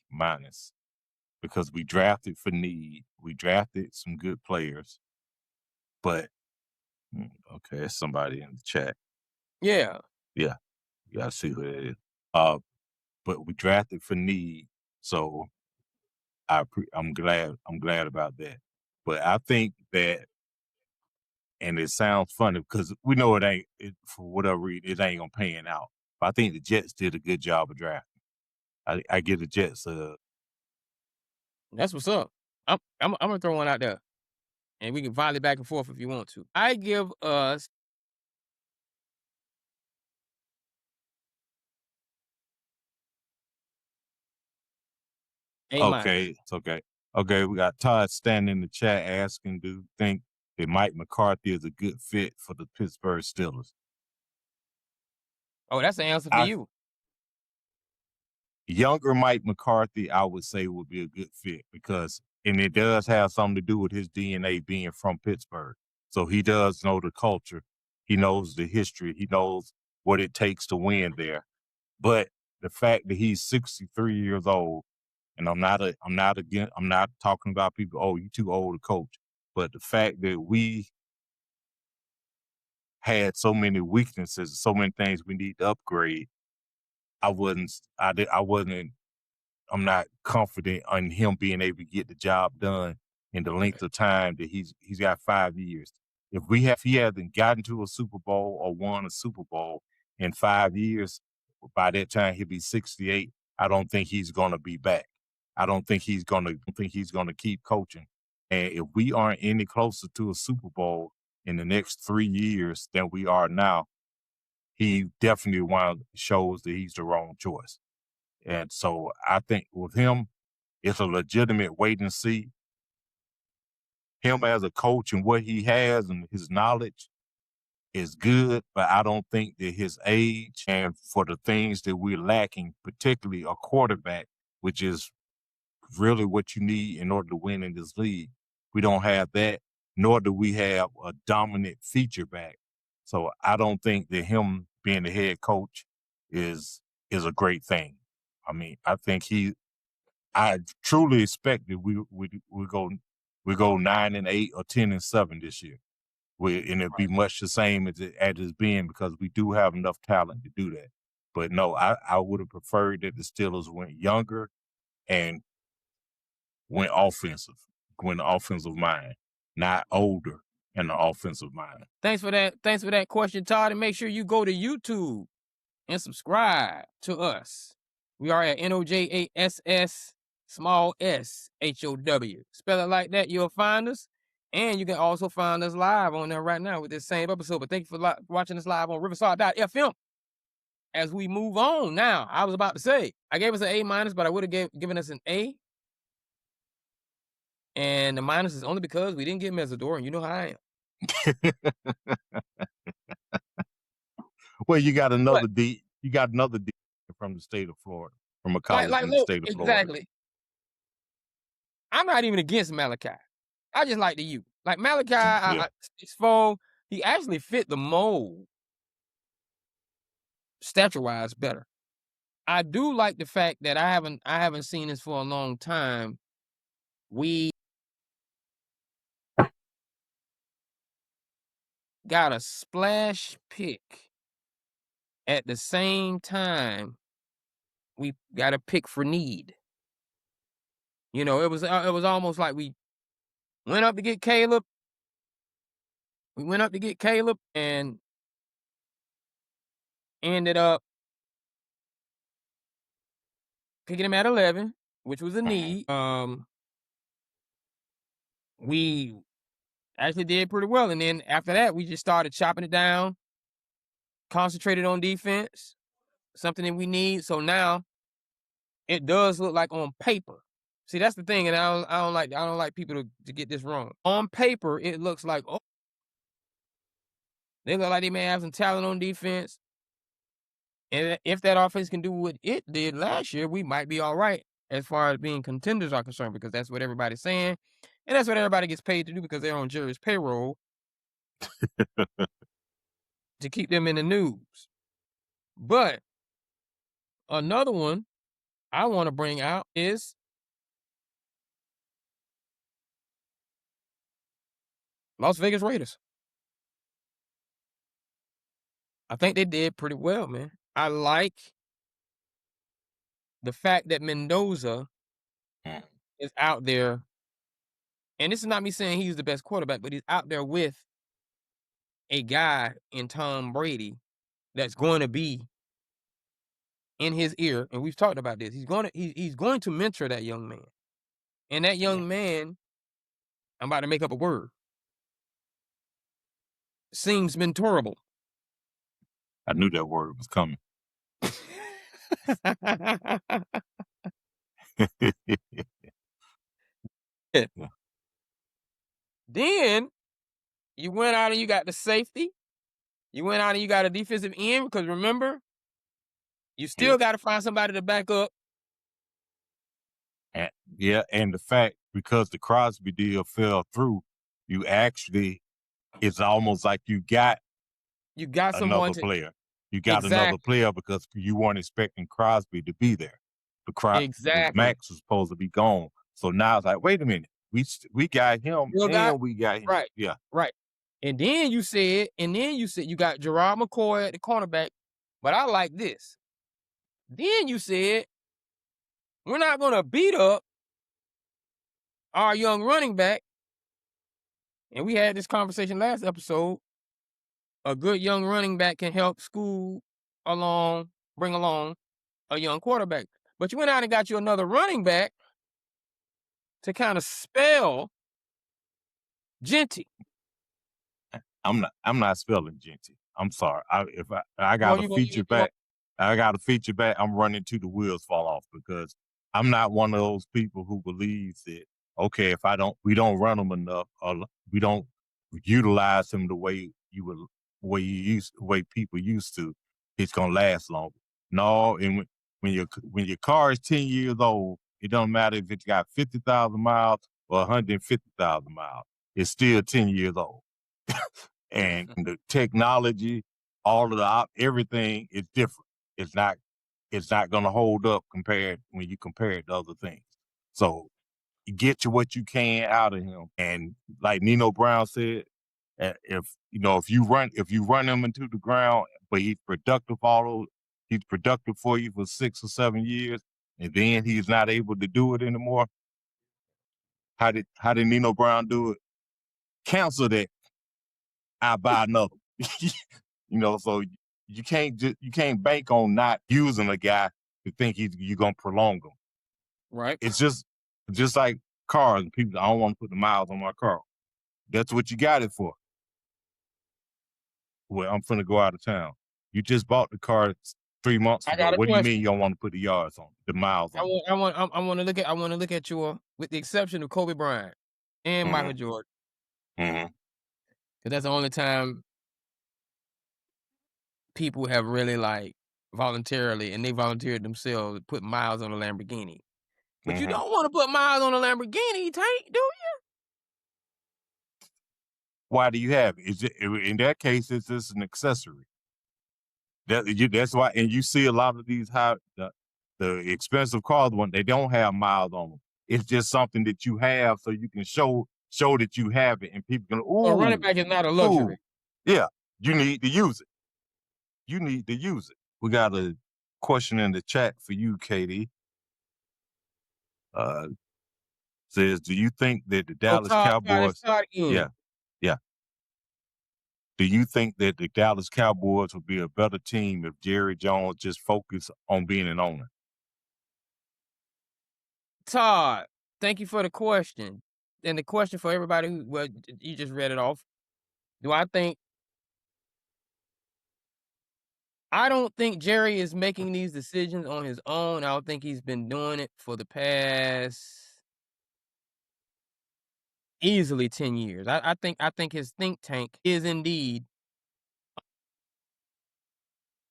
because we drafted for need. We drafted some good players, but okay, it's somebody in the chat. Yeah. Yeah, you gotta see who it is. But we drafted for need, so I'm glad about that. But I think that, and it sounds funny because we know for whatever reason it ain't gonna pan out. But I think the Jets did a good job of drafting. I give the Jets That's what's up. I'm gonna throw one out there, and we can volley back and forth if you want to. I give us A minus. okay, it's okay. Okay, we got Todd standing in the chat asking, do you think that Mike McCarthy is a good fit for the Pittsburgh Steelers? Oh, that's the answer for I you. Younger Mike McCarthy, I would say, would be a good fit and it does have something to do with his DNA being from Pittsburgh. So he does know the culture. He knows the history. He knows what it takes to win there. But the fact that he's 63 years old, and I'm not talking about people, oh, you too old to coach. But the fact that we had so many weaknesses, so many things we need to upgrade, I'm not confident on him being able to get the job done in the length of time that he's got 5 years. If he hasn't gotten to a Super Bowl or won a Super Bowl in 5 years, by that time he'll be 68. I don't think he's going to be back. I don't think he's going to keep coaching. And if we aren't any closer to a Super Bowl in the next 3 years than we are now, he definitely shows that he's the wrong choice. And so I think with him, it's a legitimate wait and see. Him as a coach and what he has and his knowledge is good, but I don't think that his age and for the things that we're lacking, particularly a quarterback, which is really what you need in order to win in this league, we don't have that, nor do we have a dominant feature back. So I don't think that him being the head coach is a great thing. I mean, I truly expect that we go 9-8 or 10-7 this year. And it'd be much the same as it's been, because we do have enough talent to do that. But no, I would have preferred that the Steelers went younger and went offensive mind, not older and the offensive mind. Thanks for that question, Todd. And make sure you go to YouTube and subscribe to us. We are at NOJASS small s HOW. Spell it like that, you'll find us. And you can also find us live on there right now with this same episode. But thank you for watching us live on Riverside.fm. As we move on now, I was about to say, I gave us an A-, but I would have given us an A. And the minus is only because we didn't get Mezzador, and you know how I am. Well, you got another D. You got another D from the state of Florida, from a college in the state of Florida. Exactly. I'm not even against Malachi. I just like the youth. Like Malachi, Yeah. 6'4", he actually fit the mold, stature-wise, better. I do like the fact that I haven't seen this for a long time. We got a splash pick at the same time we got a pick for need. You know, it was almost like we went up to get Caleb. We went up to get Caleb and ended up picking him at 11, which was a need. We actually did pretty well. And then after that, we just started chopping it down, concentrated on defense, something that we need. So now it does look like on paper. See, that's the thing, and I don't like people to get this wrong. On paper, it looks like, oh, they look like they may have some talent on defense. And if that offense can do what it did last year, we might be all right as far as being contenders are concerned, because that's what everybody's saying. And that's what everybody gets paid to do, because they're on Jerry's payroll to keep them in the news. But another one I want to bring out is Las Vegas Raiders. I think they did pretty well, man. I like the fact that Mendoza is out there. And this is not me saying he's the best quarterback, but he's out there with a guy in Tom Brady that's going to be in his ear. And we've talked about this. He's going to mentor that young man. And that young man, I'm about to make up a word, seems mentorable. I knew that word was coming. Yeah. Then you went out and you got the safety. You went out and you got a defensive end, because remember, you still got to find somebody to back up. And the fact, because the Crosby deal fell through, you actually, it's almost like you got another player. You got another player because you weren't expecting Crosby to be there. Max was supposed to be gone. So now it's like, wait a minute, we got him and we got him. Right. Yeah. Right. And then you said you got Gerard McCoy at the cornerback. But I like this. Then you said, we're not going to beat up our young running back. And we had this conversation last episode. A good young running back can help bring along a young quarterback. But you went out and got you another running back to kind of spell Genty. I'm not spelling Genty. I'm sorry. I got a feature back. I'm running till the wheels fall off, because I'm not one of those people who believes that, okay, if we don't run them enough, or we don't utilize them the way people used to, it's gonna last longer. No, and when your car is 10 years old, it don't matter if it's got 50,000 miles or 150,000 miles. It's still 10 years old. And the technology, all of everything is different. It's not going to hold up when you compare it to other things. So you get what you can out of him. And like Nino Brown said, If you run him into the ground, but he's productive he's productive for you for 6 or 7 years, and then he's not able to do it anymore. How did Nino Brown do it? Cancel that. I buy another. So you can't bank on not using a guy to think you're gonna prolong him. Right. It's just like cars. People, I don't want to put the miles on my car. That's what you got it for. Well, I'm finna go out of town. You just bought the car 3 months I ago. got a What do you question. mean you don't want to put the yards on, the miles on? I want to look at your, with the exception of Kobe Bryant and Mm-hmm. Michael Jordan, Mm-hmm. because that's the only time people have really like voluntarily, and they volunteered themselves to put miles on a Lamborghini. But you Mm-hmm. don't want to put miles on a Lamborghini, Tank, do you? Why do you have it? In that case, it's just an accessory. That's why, and you see a lot of these the expensive cars when they don't have miles on them. It's just something that you have so you can show that you have it, and people can A running back is not a luxury. yeah, you need to use it. You need to use it. We got a question in the chat for you, Katie. Says, do you think that the Oh, Dallas Todd, it's Cowboys? Todd again. Yeah, yeah. Do you think that the Dallas Cowboys would be a better team if Jerry Jones just focused on being an owner? Todd, thank you for the question. And the question for everybody you just read it off. I don't think Jerry is making these decisions on his own. I don't think he's been doing it for the past easily 10 years. I think his think tank is indeed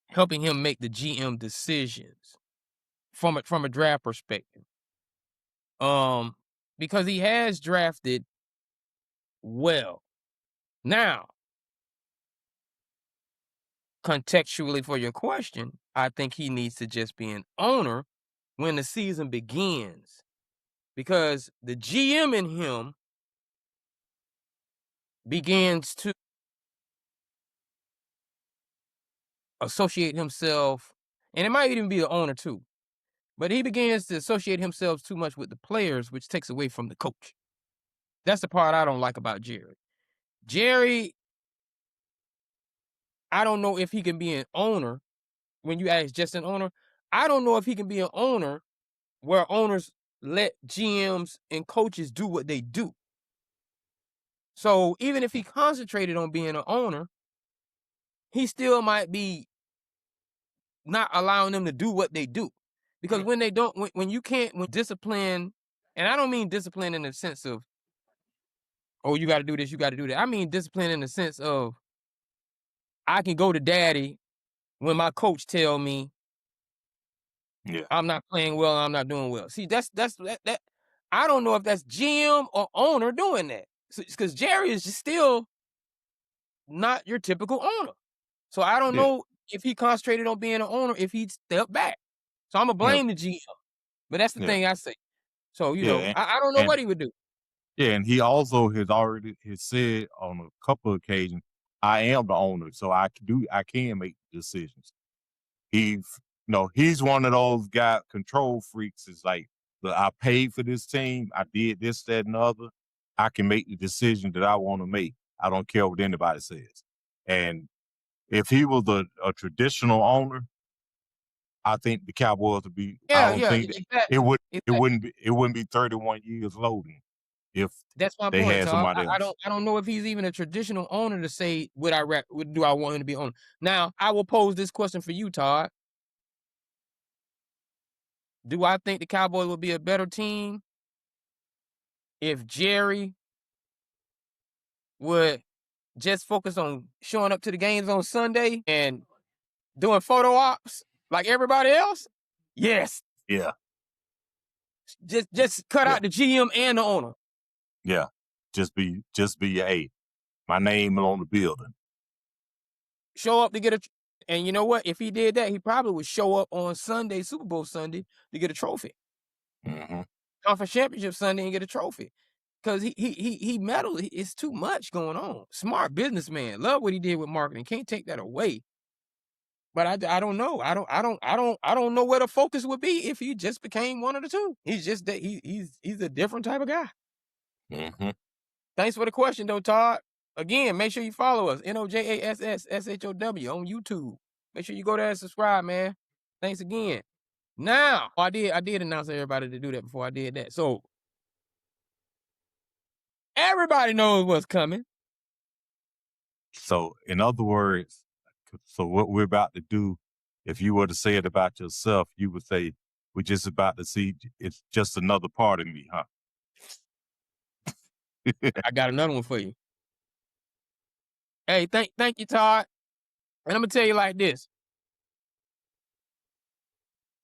helping him make the GM decisions from a draft perspective. Because he has drafted well. Now, contextually for your question, I think he needs to just be an owner when the season begins, because the GM in him begins to associate himself, and it might even be the owner too, but he begins to associate himself too much with the players, which takes away from the coach. That's the part I don't like about Jerry. Jerry, I don't know if he can be an owner. When you ask just an owner, I don't know if he can be an owner where owners let GMs and coaches do what they do. So even if he concentrated on being an owner, he still might be not allowing them to do what they do. Because when they don't, when you can't, when discipline, and I don't mean discipline in the sense of, oh, you got to do this, you got to do that. I mean discipline in the sense of, I can go to daddy when my coach tell me Yeah, I'm not playing well, I'm not doing well. See, that I don't know if that's GM or owner doing that. Because Jerry is just still not your typical owner. So I don't yeah, know if he concentrated on being an owner, if he'd step back. So I'm gonna yeah, blame the GM. But that's the yeah, thing I say. So, yeah, I don't know and what he would do. yeah, and he also has said on a couple of occasions, "I am the owner, so I can make decisions." He's one of those control freaks. It's like, "Look, I paid for this team. I did this, that, and the other. I can make the decision that I want to make. I don't care what anybody says." And if he was a traditional owner, I think the Cowboys would be. I Yeah, don't yeah, think that exactly. Exactly. it wouldn't be 31 years loading if That's my they point, had Todd. somebody else. I don't know if he's even a traditional owner to say do I want him to be owner. Now, I will pose this question for you, Todd. Do I think the Cowboys would be a better team if Jerry would just focus on showing up to the games on Sunday and doing photo ops like everybody else? Yes. Yeah, Just cut yeah, out the GM and the owner. yeah. Just be my name on the building. Show up to get and you know what? If he did that, he probably would show up on Sunday, Super Bowl Sunday, to get a trophy. Mm-hmm. Conference Championship Sunday and get a trophy. Cause he meddled. It's too much going on. Smart businessman. Love what he did with marketing. Can't take that away. But I don't know. I don't know where the focus would be if he just became one of the two. He's just that he's a different type of guy. Mm-hmm. Thanks for the question though, Todd. Again, make sure you follow us, NOJASSSHOW on YouTube. Make sure you go there and subscribe, man. Thanks again. Now, I did announce to everybody to do that before I did that. So everybody knows what's coming. So, in other words, so what we're about to do, if you were to say it about yourself, you would say, we're just about to see, it's just another part of me, huh? I got another one for you. Hey, thank you, Todd. And I'm gonna tell you like this.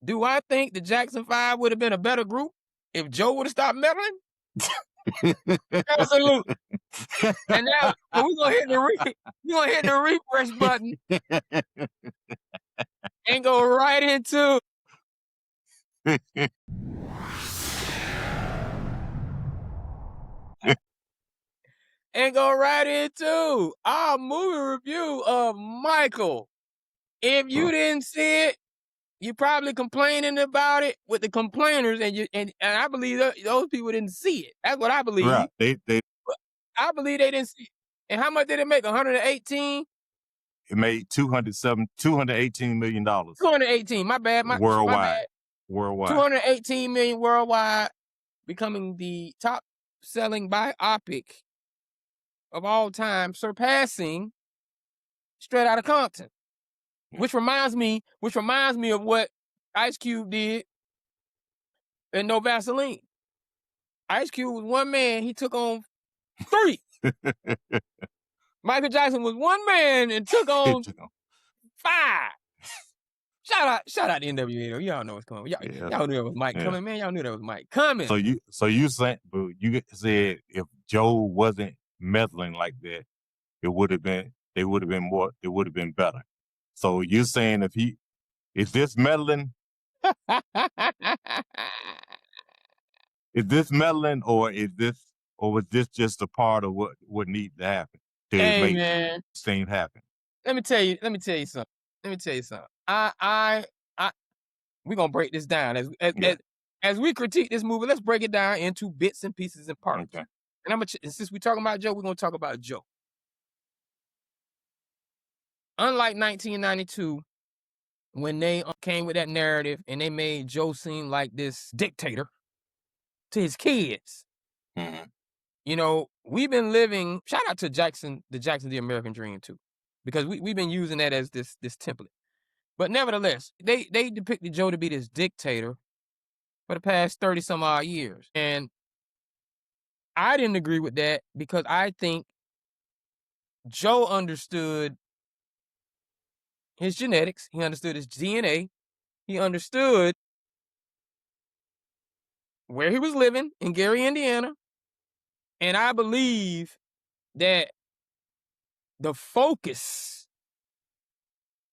Do I think the Jackson 5 would have been a better group if Joe would have stopped meddling? Absolutely. And now we're gonna hit the refresh button and go right into our movie review of Michael. If you didn't see it, you're probably complaining about it with the complainers, and I believe those people didn't see it. That's what I believe. Right. I believe they didn't see it. And how much did it make? 118? It made $218 million. 218. My bad. Worldwide. My bad. Worldwide. 218 million worldwide, becoming the top-selling biopic of all time, surpassing Straight Outta Compton. Which reminds me of what Ice Cube did in No Vaseline. Ice Cube was one man, he took on three. Michael Jackson was one man and took on five. Shout out to NWA though. Y'all know what's coming. Y'all knew that was Mike coming, man. Y'all knew that was Mike coming. So you said if Joe wasn't meddling like that, they would have been better. So you're saying is this meddling? Is this meddling, or was this just a part of what needs to happen to make man, this thing happen? Let me tell you something. We're gonna break this down as we critique this movie. Let's break it down into bits and pieces and parts. Okay. And since we're talking about Joe, we're gonna talk about Joe. Unlike 1992, when they came with that narrative and they made Joe seem like this dictator to his kids. Mm-hmm. You know, we've been living. Shout out to Jackson, the American Dream too, because we've been using that as this template. But nevertheless, they depicted Joe to be this dictator for the past 30 some odd years, and I didn't agree with that because I think Joe understood his genetics, he understood his DNA, he understood where he was living in Gary, Indiana, and I believe that the focus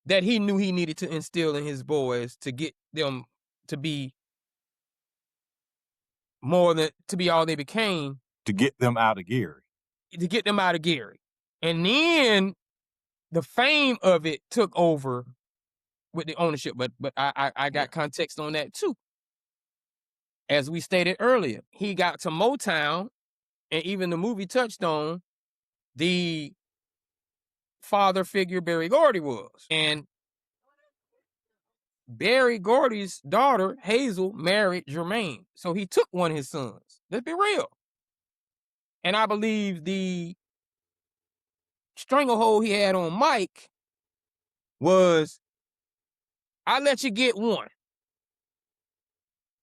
that he knew he needed to instill in his boys to get them to be more than to be all they became. To get them out of Gary. And then the fame of it took over with the ownership. But I got context on that too. As we stated earlier, he got to Motown, and even the movie touched on the father figure Berry Gordy was. And Berry Gordy's daughter, Hazel, married Jermaine. So he took one of his sons. Let's be real. And I believe the stranglehold he had on Mike was, I let you get one.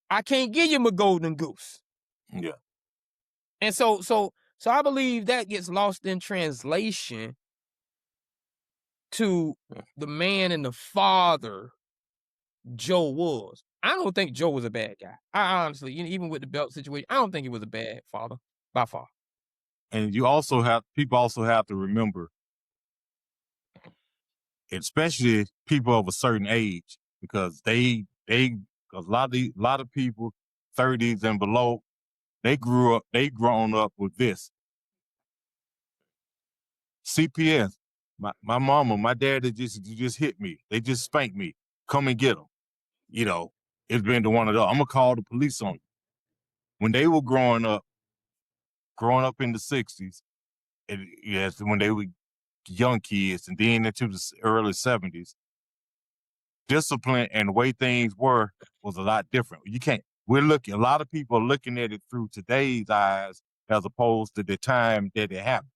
I can't give you my golden goose. Yeah. And so I believe that gets lost in translation to the man and the father Joe was. I don't think Joe was a bad guy. I honestly, even with the belt situation, I don't think he was a bad father by far. And people also have to remember, especially people of a certain age, because a lot of people 30s and below, They grown up with this. CPS. My mama, my dad, they just hit me. They just spanked me. Come and get them. You know, it's been to one of those. I'm gonna call the police on you. When they were growing up in the 60s, and yes, when they were young kids, and then into the early 70s, discipline and the way things were was a lot different. A lot of people are looking at it through today's eyes as opposed to the time that it happened.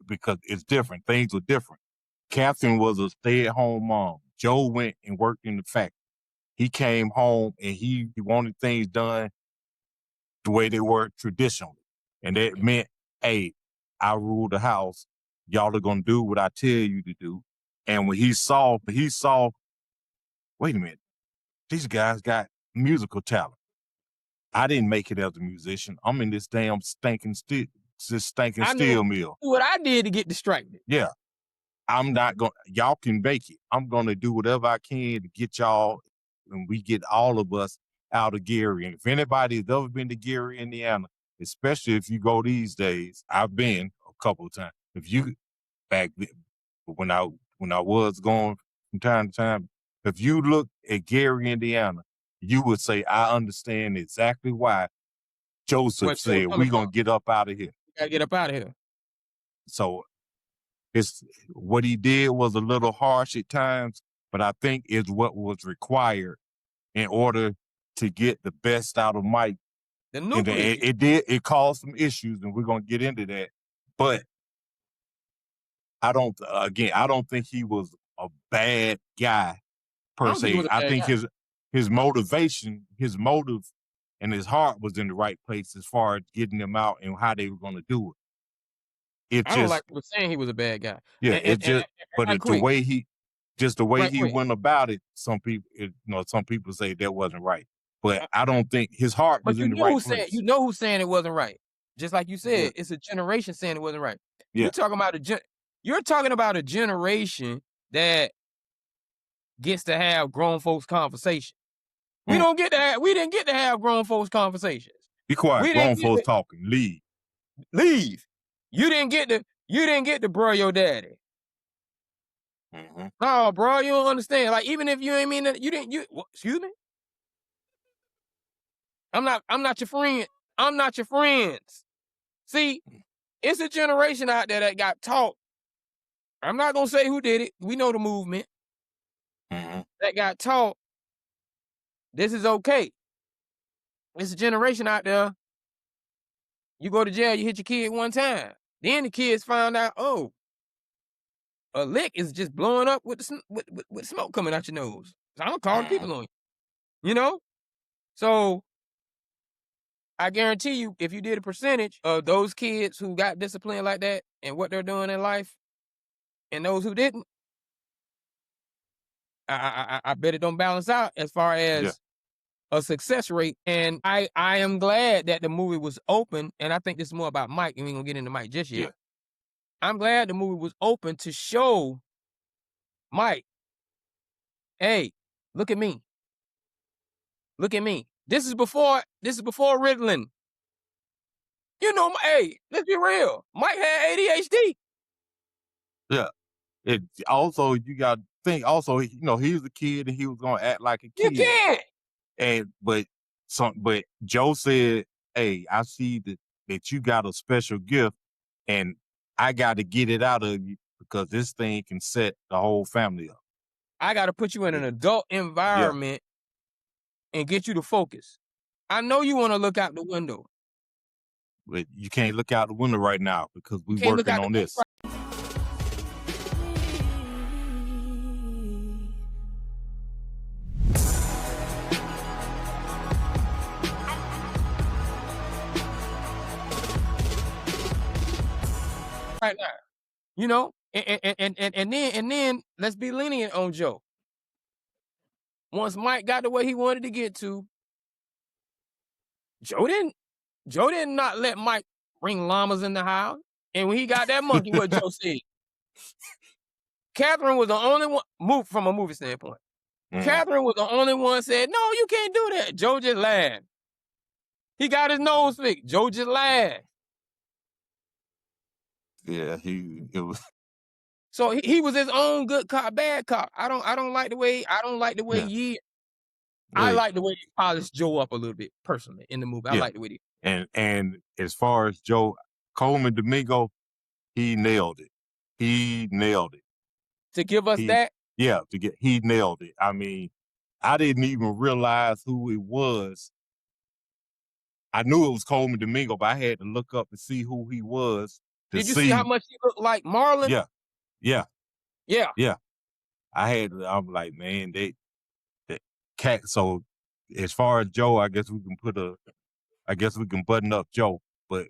Because it's different. Things were different. Catherine was a stay-at-home mom. Joe went and worked in the factory. He came home and he wanted things done the way they were traditionally. And that meant, hey, I rule the house. Y'all are going to do what I tell you to do. And when he saw, wait a minute, these guys got musical talent. I didn't make it as a musician. I'm in this damn stinking steel mill. What I did to get distracted. Yeah. Y'all can make it. I'm going to do whatever I can to get y'all, and we get all of us out of Gary. And if anybody's ever been to Gary, Indiana, especially if you go these days, I've been a couple of times. Back then, when I was going from time to time, if you look at Gary, Indiana, you would say, I understand exactly why Joseph said, we're going to get up out of here. Gotta get up out of here. So what he did was a little harsh at times, but I think is what was required in order to get the best out of Mike. It caused some issues, and we're going to get into that. But I don't think he was a bad guy per se. I think his motive, and his heart was in the right place as far as getting them out and how they were going to do it. I don't like people saying he was a bad guy. Yeah, the way he went about it, some people say that wasn't right. But I don't think his heart was in the right place. You know who's saying it wasn't right. Just like you said, it's a generation saying it wasn't right. Yeah. You're talking about a generation that gets to have grown folks conversation. We didn't get to have grown folks conversations. Be quiet, grown folks talking. Leave. You didn't get to bro your daddy. Mm-hmm. No, bro, you don't understand. Like, even if you ain't mean that, excuse me? I'm not your friend. I'm not your friends. See, it's a generation out there that got taught. I'm not going to say who did it. We know the movement. Mm-hmm. That got taught. This is okay. It's a generation out there. You go to jail, you hit your kid one time. Then the kids found out, oh, a lick is just blowing up with smoke coming out your nose. So I'm calling people on you. You know? So I guarantee you, if you did a percentage of those kids who got disciplined like that and what they're doing in life, and those who didn't, I bet it don't balance out as far as a success rate. And I am glad that the movie was open, and I think this is more about Mike, and we ain't gonna get into Mike just yet. Yeah. I'm glad the movie was open to show Mike, hey, look at me. Look at me. This is before Riddling. You know, hey, let's be real. Mike had ADHD. Yeah. You got to think, also, he was a kid and he was going to act like a kid. You can't. But Joe said, hey, I see that you got a special gift and I got to get it out of you because this thing can set the whole family up. I got to put you in an adult environment and get you to focus. I know you want to look out the window. But you can't look out the window right now because we're working on this. Right now, you know, and then let's be lenient on Joe. Once Mike got to where he wanted to get to, Joe did not let Mike bring llamas in the house. And when he got that monkey, what Joe said, Catherine was the only one, from a movie standpoint. Catherine was the only one said, no, you can't do that. Joe just laughed. He got his nose fixed. Joe just laughed. Yeah, it was. So he was his own good cop, bad cop. I don't like the way Yeah, I yeah, like the way they polished Joe up a little bit personally in the movie. I yeah. like the way they And as far as Joe Coleman Domingo, he nailed it. He nailed it. to give us He that. he nailed it. I mean, I didn't even realize who it was. I knew it was Coleman Domingo, but I had to look up and see who he was to Did you see how see. much he looked like Marlon? Yeah, yeah, Yeah. yeah. I'm like, man, they cat. So as far as Joe, I guess we can button up Joe, but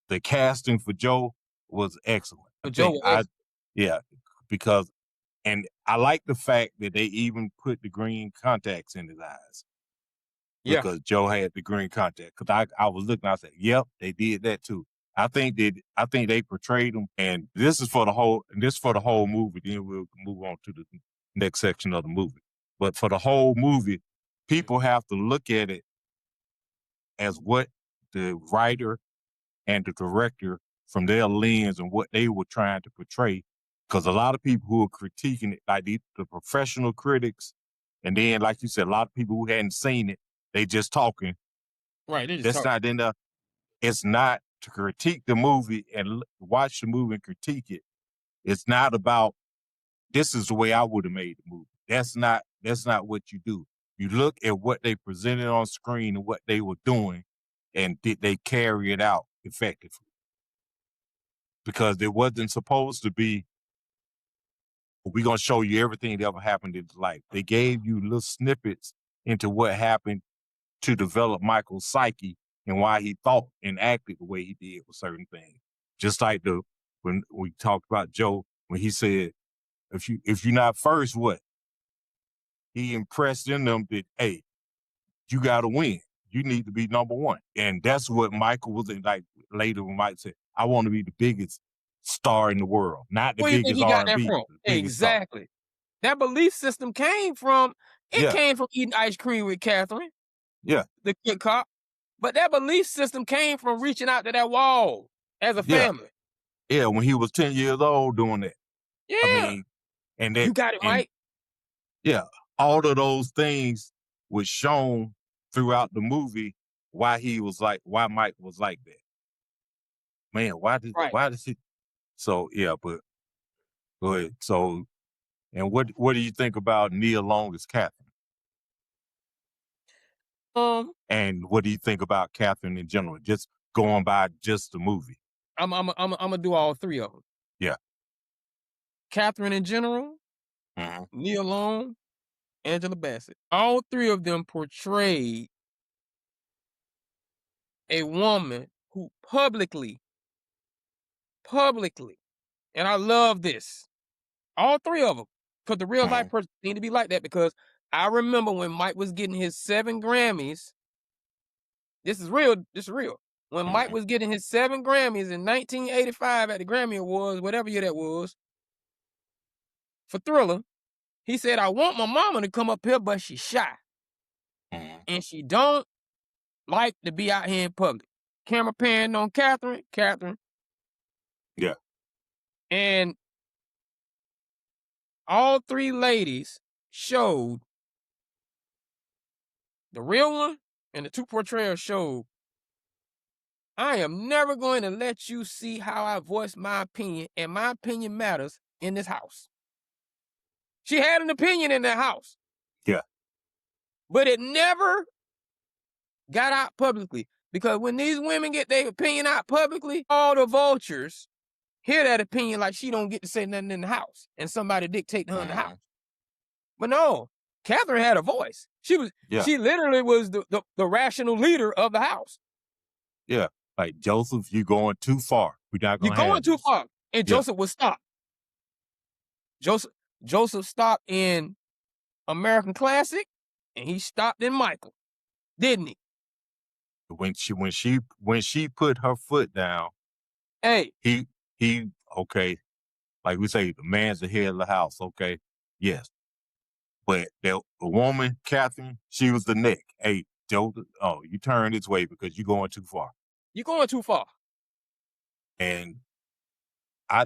the casting for Joe was excellent. I But Joe think was excellent. yeah, because, and I like the fact that they even put the green contacts in his eyes Yeah. because Joe had the green contact. Because I was looking, I said, yep, they did that too. I think they portrayed him, and this is for the whole movie. Then we'll move on to the next section of the movie. But for the whole movie, people have to look at it as what the writer and the director from their lens and what they were trying to portray. Because a lot of people who are critiquing it, like the professional critics, and then, like you said, a lot of people who hadn't seen it, they just talking. Right. They just That's talk. not in the. It's not to critique the movie and watch the movie and critique it. It's not about this is the way I would have made the movie. That's not what you do. You look at what they presented on screen and what they were doing, and did they carry it out effectively? Because it wasn't supposed to be, we're going to show you everything that ever happened in his life. They gave you little snippets into what happened to develop Michael's psyche and why he thought and acted the way he did with certain things. Just like when we talked about Joe, when he said, if you're not first, what? He impressed in them that, hey, you got to win. You need to be number one. And that's what Michael was in, like later when Mike said, I want to be the biggest star in the world, not the Where do you think biggest he got that R&B, from? the biggest star. Exactly. That belief system came from Yeah, eating ice cream with Catherine, yeah, the good cop. But that belief system came from reaching out to that wall as a yeah, family. yeah. When he was 10 years old doing that. I Yeah. mean, and You got it, Mike. yeah, all of those things was shown throughout the movie why Mike was like that. Man, Right. why does he? So yeah, but go ahead. So, and what do you think about Nia Long as Catherine? Um, And what do you think about Catherine in general? Just going by just the movie. I'm gonna do all three of them. Yeah. Catherine in general, Mm-hmm. Nia Long, Angela Bassett. All three of them portrayed a woman who publicly, and I love this. All three of them, because the real life Mm-hmm. person need to be like that. Because I remember when Mike was getting his 7 Grammys. This is real. This is real. When Mike Mm-hmm. was getting his 7 Grammys in 1985 at the Grammy Awards, whatever year that was, for Thriller, he said, "I want my mama to come up here, but she's shy Mm-hmm. and she don't like to be out here in public." Camera pan on Catherine, Yeah. and all three ladies showed, the real one and the two portrayals showed, I am never going to let you see how I voice my opinion, and my opinion matters in this house. She had an opinion in that house, Yeah. but it never got out publicly. Because when these women get their opinion out publicly, all the vultures hear that opinion like she don't get to say nothing in the house and somebody dictate her in the Mm-hmm. house. But no, Catherine had a voice. Yeah. She literally was the rational leader of the house. Yeah. Like, Joseph, you're going too far. We're not You're gonna going have too this. far. And Yeah. Joseph would stop. Joseph stopped in American Classic, and he stopped in Michael, didn't he? When she put her foot down, Hey, he okay, like we say, the man's the head of the house. Okay, yes, but the woman, Catherine, she was the neck. Hey, Joe, oh, you turn this way because you're going too far. You're going too far. And I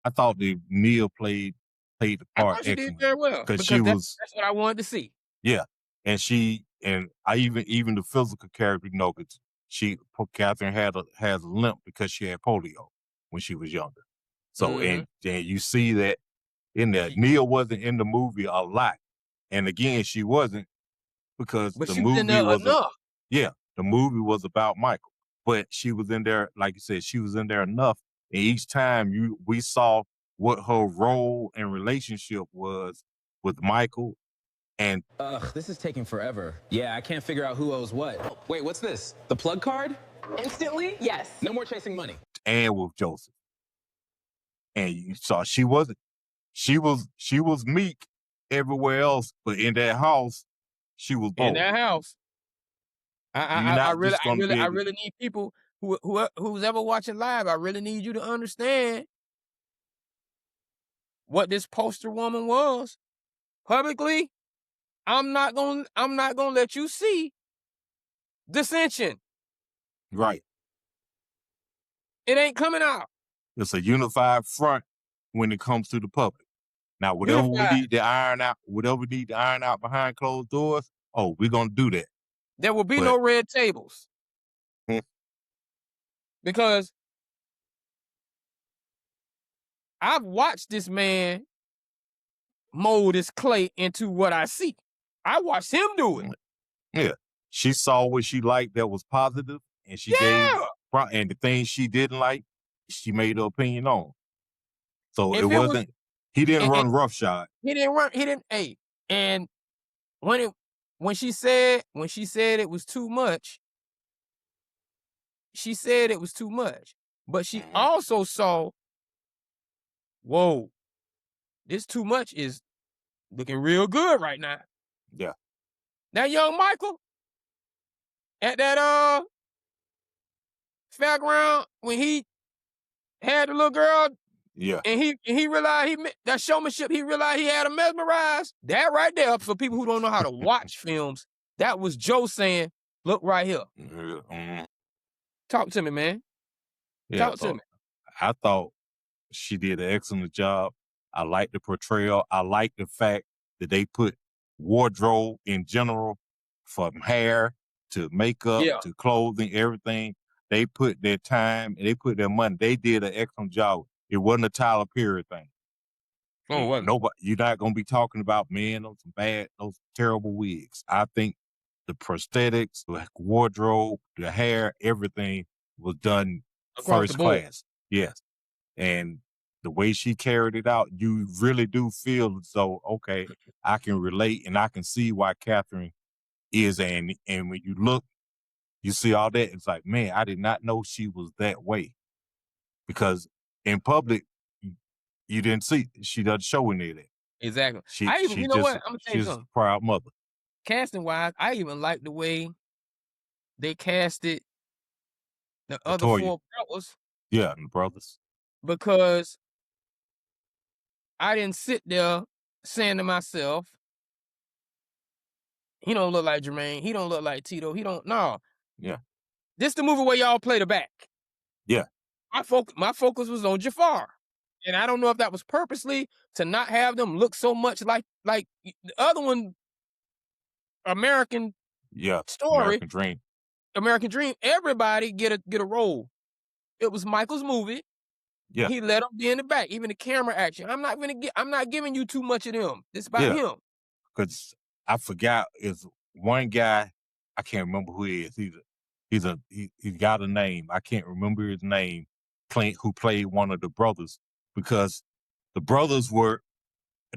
thought that Nia played the I part thought she did very excellently well because she because was, that's what I wanted to see. yeah, and I even the physical character, you know, 'cause Catherine has a limp because she had polio when she was younger. So Mhm. and you see that in there. She Nia wasn't in the movie a lot, and again, she wasn't because but the she was in movie there was enough. the movie was about Michael, but she was in there, like you said, she was in there enough. And each time we saw what her role and relationship was with Michael, and Ugh, this is taking forever. Yeah, I can't figure out who owes what. Wait, what's this? The plug card? Instantly? Yes. No more chasing money. with Joseph. And you saw she was meek everywhere else, but in that house, she was In bold. that house. You're I not really just gonna be I able to, really need people who's ever watching live, I really need you to understand what this poster woman was. Publicly, I'm not gonna let you see dissension. right. It ain't coming out. It's a unified front when it comes to the public. Now, Unified. whatever we need to iron out behind closed doors, oh, we're gonna do that. There will be But no red tables hmm, because I've watched this man mold his clay into what I see. I watched him do it. yeah, she saw what she liked that was positive, and she gave, Yeah. and the things she didn't like, she made her opinion on. So it If it was, wasn't, he didn't and run roughshod. he didn't run. He didn't. Hey, and when it when she said it was too much, she said it was too much. But she Mhm. also saw, whoa, this too much is looking real good right now. Yeah, That young Michael at that fairground when he had the little girl yeah. and he realized that showmanship, he realized he had her mesmerized. That right there, for people who don't know how to watch films, that was Joe saying, look right here. Yeah, Talk to me, man. yeah. Talk to So me. I thought she did an excellent job. I like the portrayal. I like the fact that they put wardrobe in general, from hair to makeup Yeah. to clothing, everything. They put their time and they put their money. They did an excellent job. It wasn't a Tyler Perry thing. Oh, it wasn't. Nobody, you're not gonna be talking about, man, those terrible wigs. I think the prosthetics, the wardrobe, the hair, everything was done Across the first board. class. Yes. And the way she carried it out, you really do feel as though, okay, I can relate and I can see why Catherine is. And when you look, you see all that, it's like, man, I did not know she was that way. Because in public, you didn't see, she doesn't show any of that. Exactly. You She know what? just, I'm gonna tell you she's a something. proud mother. Casting wise, I even like the way they casted the other Latoya, four brothers yeah, and the brothers. because I didn't sit there saying to myself, he don't look like Jermaine. He don't look like Tito. He don't. No, Yeah, this the movie where y'all play the back. yeah, My focus was on Jafar, and I don't know if that was purposely to not have them look so much like the other one. American yeah. Story, American Dream. American Dream. Everybody get a role. It was Michael's movie. Yeah, He let them be in the back, even the camera action. I'm not giving you too much of them. It's about yeah. him. Because I forgot, is one guy, I can't remember who he is. He's got a name. I can't remember his name. Who played one of the brothers, because the brothers were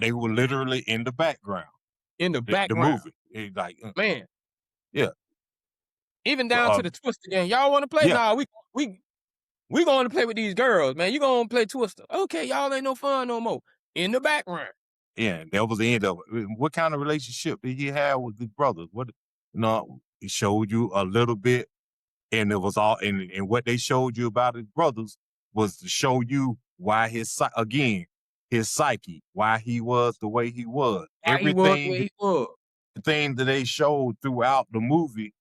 literally in the background. In the The background, movie, it's like, man. yeah, Even so, down to the Twister game. Y'all want to play? yeah, Nah, we going to play with these girls, man. You going to play Twister? Okay, y'all ain't no fun no more. In the background. yeah. That was the end of it. What kind of relationship did he have with his brothers? He showed you a little bit, and it was all, and what they showed you about his brothers was to show you why his psyche, why he was the way he was. Why he was the way he was. The thing that they showed throughout the movie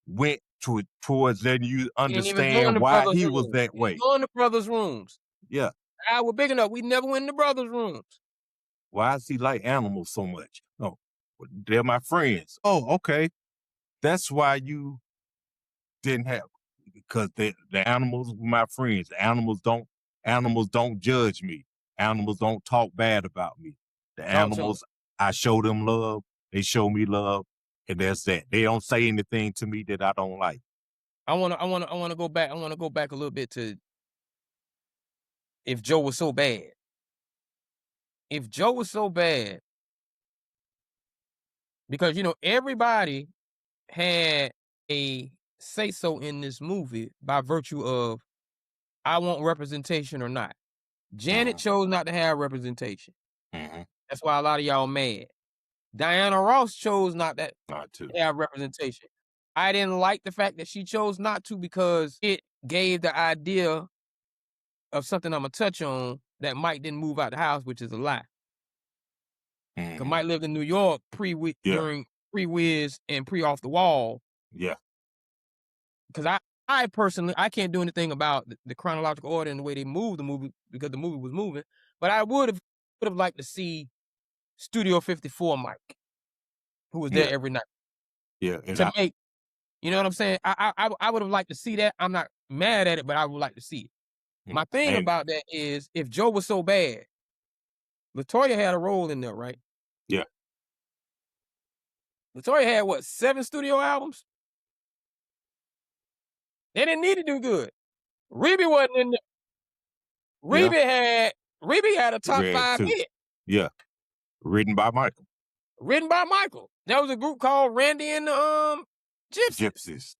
went towards letting you We didn't even go in understand the why brothers' he was rooms. that We didn't way. go in the brothers' rooms. Yeah. I was big enough. We never went in the brothers' rooms. Why does he like animals so much? No, they're my friends. Oh, okay. That's why you didn't have, because the animals were my friends. Animals don't judge me. Animals don't talk bad about me. The Talk to 'em. animals, I show them love. They show me love, and that's that. They don't say anything to me that I don't like. I wanna go back. I wanna go back a little bit to if Joe was so bad. If Joe was so bad, because everybody had a say so in this movie by virtue of I want representation or not. Janet Mhm, chose not to have representation. mhm. That's why a lot of y'all mad. Diana Ross chose not to Not too. have representation. I didn't like the fact that she chose not to because it gave the idea of something Imma touch on that Mike didn't move out the house, which is a lie. 'Cause Mhm. Mike lived in New York Yeah, during pre-Wiz and pre-Off the Wall. yeah, 'Cause I personally I can't do anything about the chronological order and the way they moved the movie because the movie was moving, but I would've liked to see Studio 54 Mike, who was there yeah, every night yeah. And to make you know what I'm saying? I would've liked to see that. I'm not mad at it, but I would like to see it. My thing and about that is if Joe was so bad, Latoya had a role in there, right? yeah, Latoya had what, 7 studio albums? They didn't need to do good. Reby wasn't in there. yeah. Reby had a top Red 5 too. hit Yeah, written by Michael. written by Michael. There was a group called Randy and the Gypsies. Gypsies.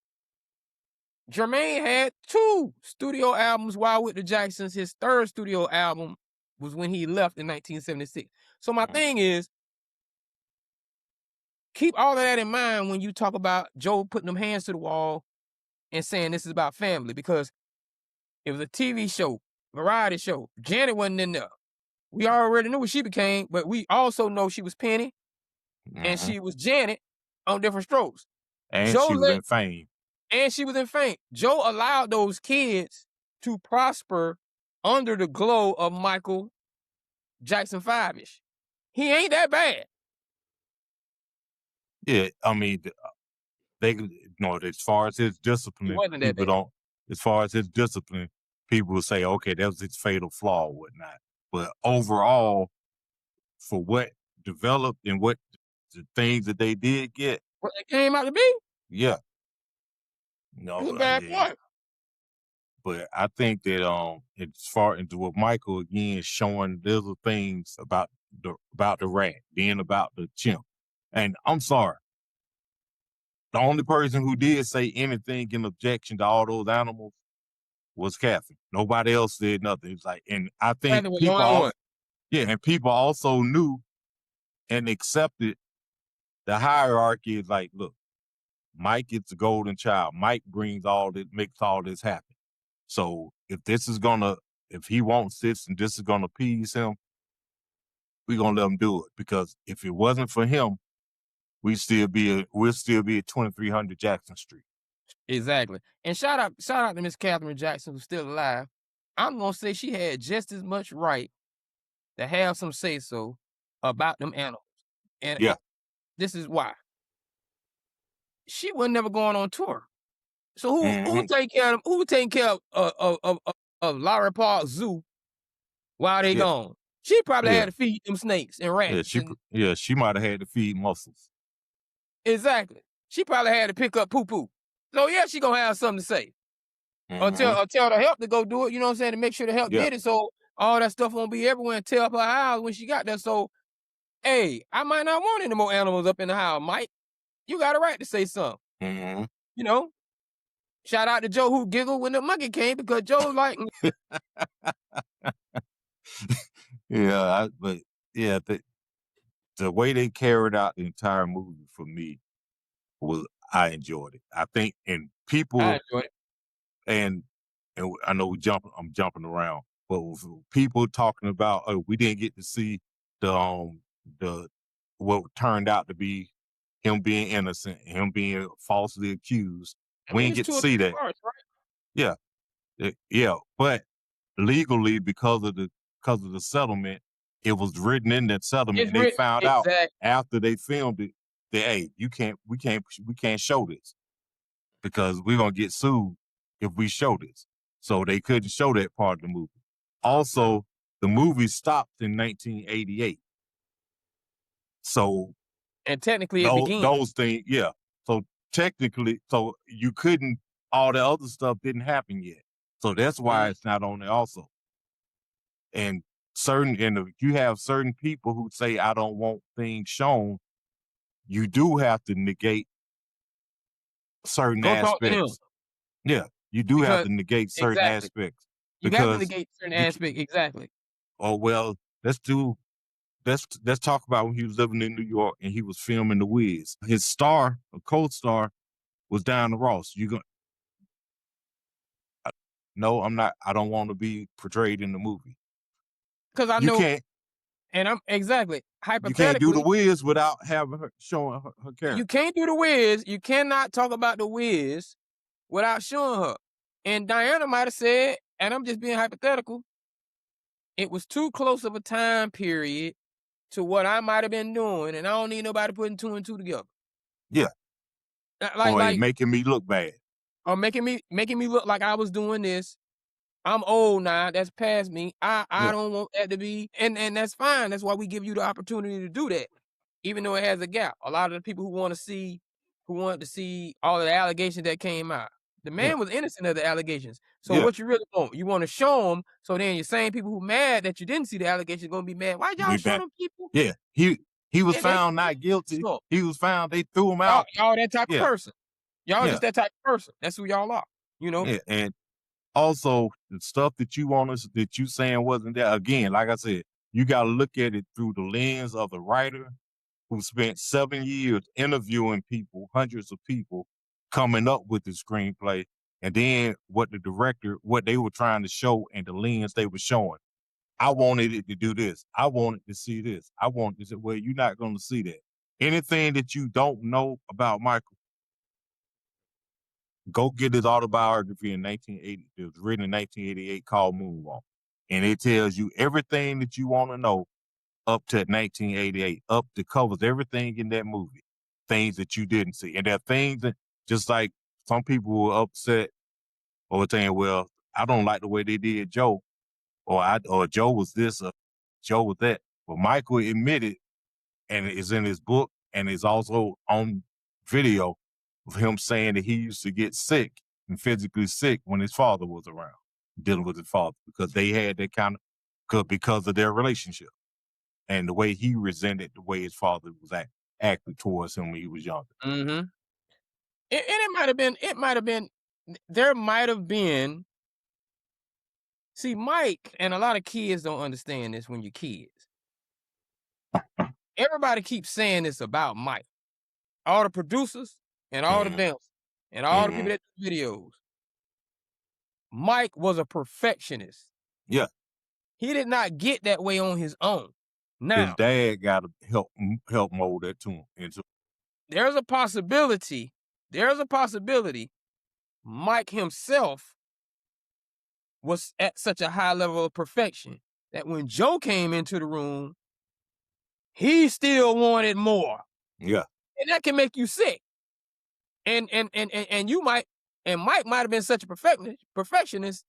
Jermaine had 2 studio albums while with the Jacksons. His 3rd studio album was when he left in 1976. So my Mm, thing is, keep all of that in mind when you talk about Joe putting them hands to the wall and saying this is about family, because it was a TV show, variety show. Janet wasn't in there. We already knew what she became, but we also know she was Penny and mhm. she was Janet on Different Strokes. And Joe she was let in Fame. and she was in Fame. Joe allowed those kids to prosper under the glow of Michael Jackson 5-ish. He ain't that bad. Yeah, I mean, they as far as his He discipline, wasn't that people bad. don't. As far as his discipline, people will say, okay, that was his fatal flaw or whatnot. But overall, for what developed and what the things that they did get, What it came out to be, yeah, it's a I bad mean, part. but I think that as far into what Michael again showing little things about the rat, being about the chimp, and I'm sorry, the only person who did say anything in objection to all those animals was Catherine. Nobody else did nothing. It's like, and I think Catherine was the only one. and people also knew and accepted the hierarchy. Is like, look, Mike is the golden child. Mike brings all this, makes all this happen. So if he wants this and this is gonna appease him, we're gonna let him do it. Because if it wasn't for him, we'll still be at 2300 Jackson Street. Exactly. And shout out to Miss Catherine Jackson, who's still alive. I'm gonna say she had just as much right to have some say so about them animals. And Yeah. this is why. She was never going on tour. So who Hmm. take care of them? Who taking care of Lowry Park Zoo while they Yeah. gone? She probably had Yeah. to feed them snakes and Yeah. rats and She might have had to feed mussels. exactly. She probably had to pick up poo poo. So yeah, she gonna have something to say. Or Hmm. tell the help to go do it, you know what I'm saying, to make sure the help Yeah. did it so all that stuff won't be everywhere and tear up her house when she got there. So, hey, I might not want any more animals up in the house, Mike. You got a right to say something. Hmm. You know? Shout out to Joe who giggled when the monkey came because Joe like Yeah. But yeah, the way they carried out the entire movie for me was, I enjoyed it. I think, and I people, enjoyed it. and I know I'm jumping around, but with people talking about, oh, we didn't get to see the the what turned out to be him being innocent, him being falsely accused. I We mean, didn't it's get to 2 or see 3 that. parts, right? Yeah, yeah, but legally, because of the settlement, it was written in that settlement, It's and they written found out exact after they filmed it that, hey, we can't show this because we're gonna get sued if we show this. So they couldn't show that part of the movie. Also, the movie stopped in 1988. So and technically it began. those things, yeah. So technically, so you couldn't, all the other stuff didn't happen yet. So that's why it's not on there also. And if you have certain people who say, I don't want things shown, you do have to negate certain Go talk to them aspects. Yeah, you do have because to negate certain exactly. aspects You have to because negate certain you, aspect, exactly. oh, well, let's talk about when he was living in New York and he was filming The Wiz. His star, a co-star, was Diana Ross. No, I'm not. I don't want to be portrayed in the movie. Because I You know, can't. and I'm exactly You can't do The hypothetically, Wiz without having her showing her character. you can't do the Wiz. You cannot talk about the Wiz without showing her. And Diana might have said, and I'm just being hypothetical, it was too close of a time period to what I might have been doing, and I don't need nobody putting 2 and 2 together. Yeah. Or it making me look bad. Or making me look like I was doing this. I'm old now. That's past me. I Yeah. don't want that to be, and that's fine. That's why we give you the opportunity to do that, even though it has a gap. A lot of the people who wanted to see all of the allegations that came out. The Yeah. man was innocent of the allegations. So Yeah. what you really want? You want to show them, so then your same people who mad that you didn't see the allegations gonna be mad. Why y'all show them people? Yeah. He was And they found not guilty. so, He was found, they threw him out. y'all that type of Yeah. person. Y'all Yeah. just that type of person. That's who y'all are. You know? Yeah. And also the stuff that you saying wasn't there. Again, like I said, you got to look at it through the lens of the writer who spent 7 years interviewing people, hundreds of people, coming up with the screenplay, and then what they were trying to show and the lens they were showing. I wanted it to do this. I wanted to see this. I want this. Well, you're not going to see that. Anything that you don't know about Michael, go get his autobiography in 1980. It was written in 1988 called Moonwalk. And it tells you everything that you want to know up to 1988, up to covers everything in that movie, things that you didn't see. And there are things that, just like some people were upset or saying, well, I don't like the way they did Joe, or Joe was this, or Joe was that. But Michael admitted, and it's in his book, and it's also on video of him saying that he used to get sick and physically sick when his father was around, dealing with his father, because they had that kind of, because of their relationship and the way he resented the way his father was acting towards him when he was younger. Mm-hmm. And it might have been, there might have been. See, Mike, and a lot of kids don't understand this when you're kids. Everybody keeps saying this about Mike. All the producers and all the dancers and all the people that do videos. Mike was a perfectionist. Yeah. He did not get that way on his own. His Now, dad got to help mold that to him. there's a possibility Mike himself was at such a high level of perfection that when Joe came into the room, he still wanted more. Yeah. And that can make you sick. And you might, and Mike might have been such a perfectionist.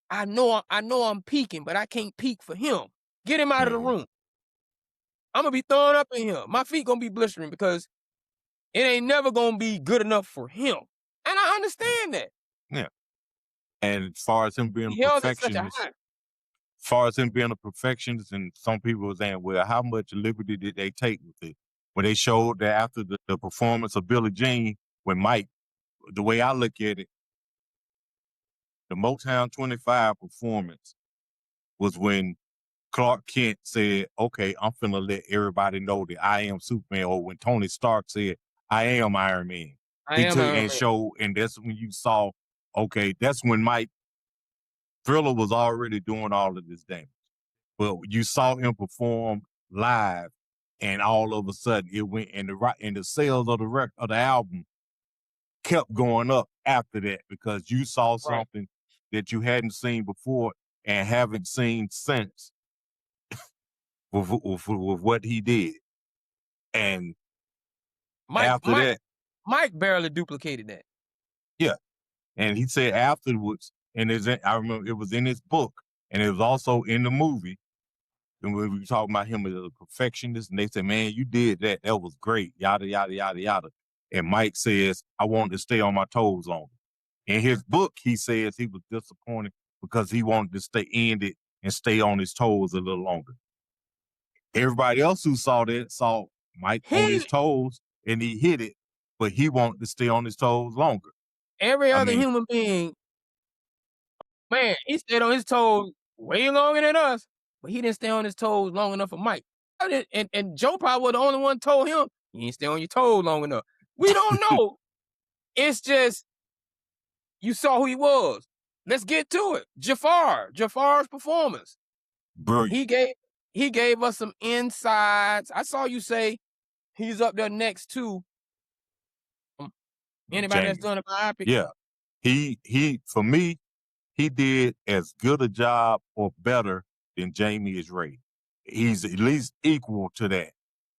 I know I'm peaking, but I can't peak for him. Get him out of the room. I'm gonna be throwing up in here. My feet gonna be blistering because it ain't never gonna be good enough for him. And I understand that. Yeah. And as far as him being He a held it such a perfectionist, high. and some people were saying, well, how much liberty did they take with it? When they showed that after the performance of Billie Jean, when Mike, the way I look at it, the Motown 25 performance was when Clark Kent said, okay, I'm finna let everybody know that I am Superman, or when Tony Stark said, I am Iron Man. He took and showed, and that's when you saw, okay, that's when Mike Thriller was already doing all of this damage. But you saw him perform live, and all of a sudden it went, and the sales of the album kept going up after that, because you saw something that you hadn't seen before and haven't seen since with what he did. And after that, Mike barely duplicated that. yeah. And he said afterwards, and I remember it was in his book, and it was also in the movie. And we were talking about him as a perfectionist, and they said, "Man, you did that. That was great." Yada yada yada yada. And Mike says, "I wanted to stay on my toes longer." In his book, he says he was disappointed because he wanted to end it and stay on his toes a little longer. Everybody else who saw that saw Mike on his toes, and he hit it, but he wanted to stay on his toes longer. Every other human being, man, he stayed on his toes way longer than us, but he didn't stay on his toes long enough for Mike. And Joe probably was the only one told him, "You didn't stay on your toes long enough." We don't know. It's just, you saw who he was. Let's get to it. Jafar's performance. Brilliant. He gave us some insights. I saw you say he's up there next to anybody that's doing a biopic. Yeah. He for me, he did as good a job or better than Jamie is Ray. He's at least equal to that.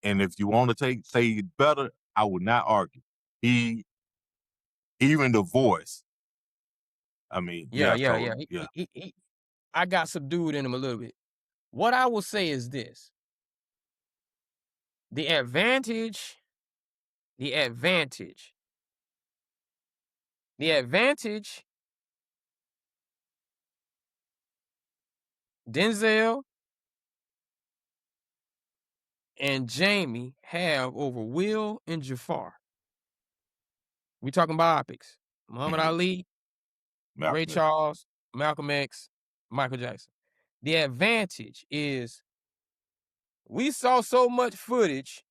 And if you want to say better, I would not argue. Even the voice. I mean, yeah. I got subdued in him a little bit. What I will say is this: the advantage, Denzel and Jamie have over Will and Jafar. We talking biopics. Muhammad Ali, Ray Charles, Malcolm X, Michael Jackson. The advantage is we saw so much footage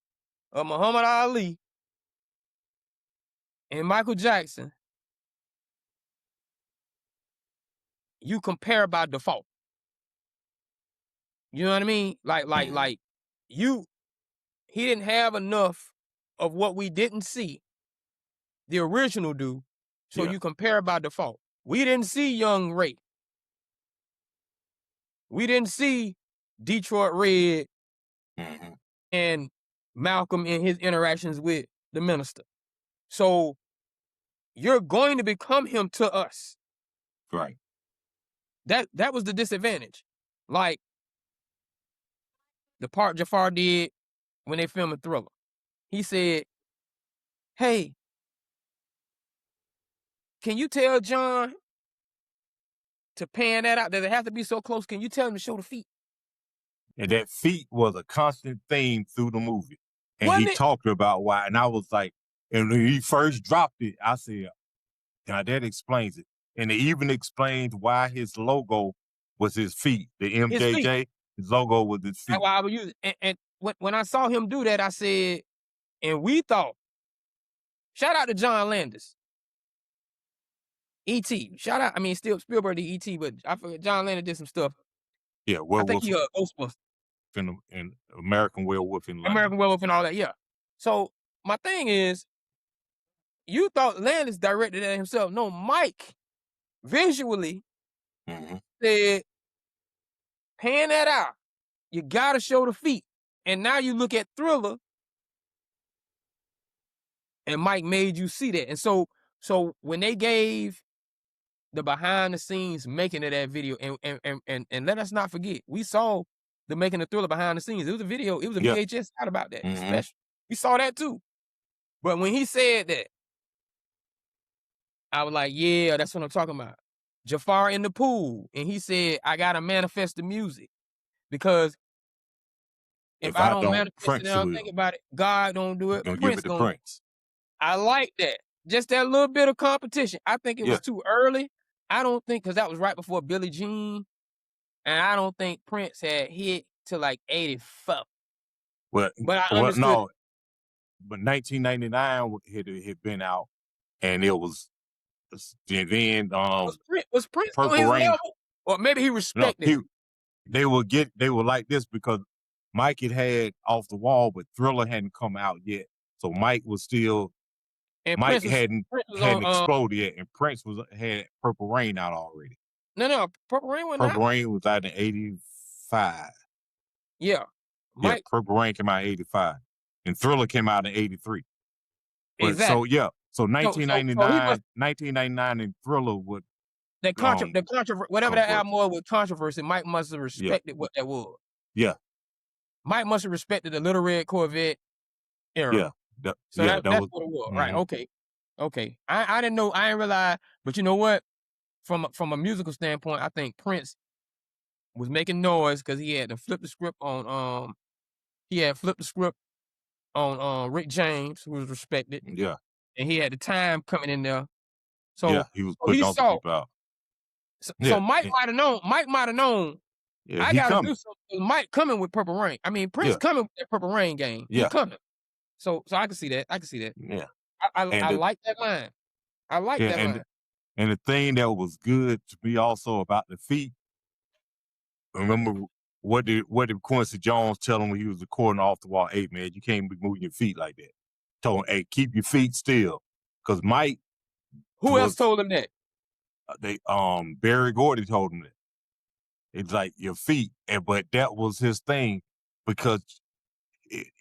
of Muhammad Ali and Michael Jackson, you compare by default. You know what I mean? Like he didn't have enough of what we didn't see the original do, so you compare by default. We didn't see young Ray. We didn't see Detroit Red and Malcolm in his interactions with the minister. So you're going to become him to us. Right. That was the disadvantage. Like the part Jafar did when they filmed Thriller. He said, "Hey, can you tell John to pan that out? Does it have to be so close? Can you tell him to show the feet?" And that feet was a constant theme through the movie. And Wasn't he it? talked about why. And I was like, and when he first dropped it, I said, now that explains it. And it even explains why his logo was his feet. The MJJ, his logo was his feet. That's why I would use it. And when I saw him do that, I said, and we thought, shout out to John Landis. E.T. Shout out, I mean, still Spielberg did E.T., but I forget John Landis did some stuff. Yeah, I think he Ghostbusters. In American Werewolf in London. American Werewolf and all that, yeah. So my thing is, you thought Landis directed that himself. No, Mike visually said, pan that out. You gotta show the feet. And now you look at Thriller, and Mike made you see that. And so when they gave the behind the scenes making of that video, and let us not forget, we saw the making of Thriller behind the scenes. It was a video, it was a VHS out about that special. We saw that too. But when he said that, I was like, yeah, that's what I'm talking about. Jafar in the pool, and he said, I gotta manifest the music, because if I don't manifest it and I don't think about it, God don't do it. Prince gonna do it. I like that. Just that little bit of competition. I think it was too early. I don't think, because that was right before Billie Jean, and I don't think Prince had hit to like 84. But I understood. No, but 1999 had been out, and it was, and then was Prince on his level? Or maybe he respected it. They were like this because Mike had Off the Wall, but Thriller hadn't come out yet. So Mike And Mike Prince was hadn't on. exploded yet, and Prince had Purple Rain out already. No, Purple Rain wasn't out. Purple Rain was out in 85. Yeah, Yeah, Mike. Purple Rain came out in 85, and Thriller came out in 83. But Exactly. so He was 1999 and Thriller would the whatever that album was with Controversy. Mike must have respected what that was. Yeah. Mike must have respected the Little Red Corvette era. Yeah. That's what it was. Mm-hmm. Right. Okay. I didn't know. I didn't realize. But you know what? From a musical standpoint, I think Prince was making noise because he had to flip the script on Rick James, who was respected. Yeah. And he had the time coming in there. So yeah, he was putting other people out. So Mike might have known. Yeah, I gotta do something. Mike coming with Purple Rain. I mean, Prince coming with that Purple Rain game. Yeah. He coming. So I can see that. Yeah. I like that line. I like that line. And the thing that was good to me also about the feet, remember what did Quincy Jones tell him when he was recording Off the Wall? Hey, man, you can't be moving your feet like that. Told him, hey, keep your feet still. Because Mike. Who else told him that? Barry Gordy told him that. It's like your feet. But that was his thing because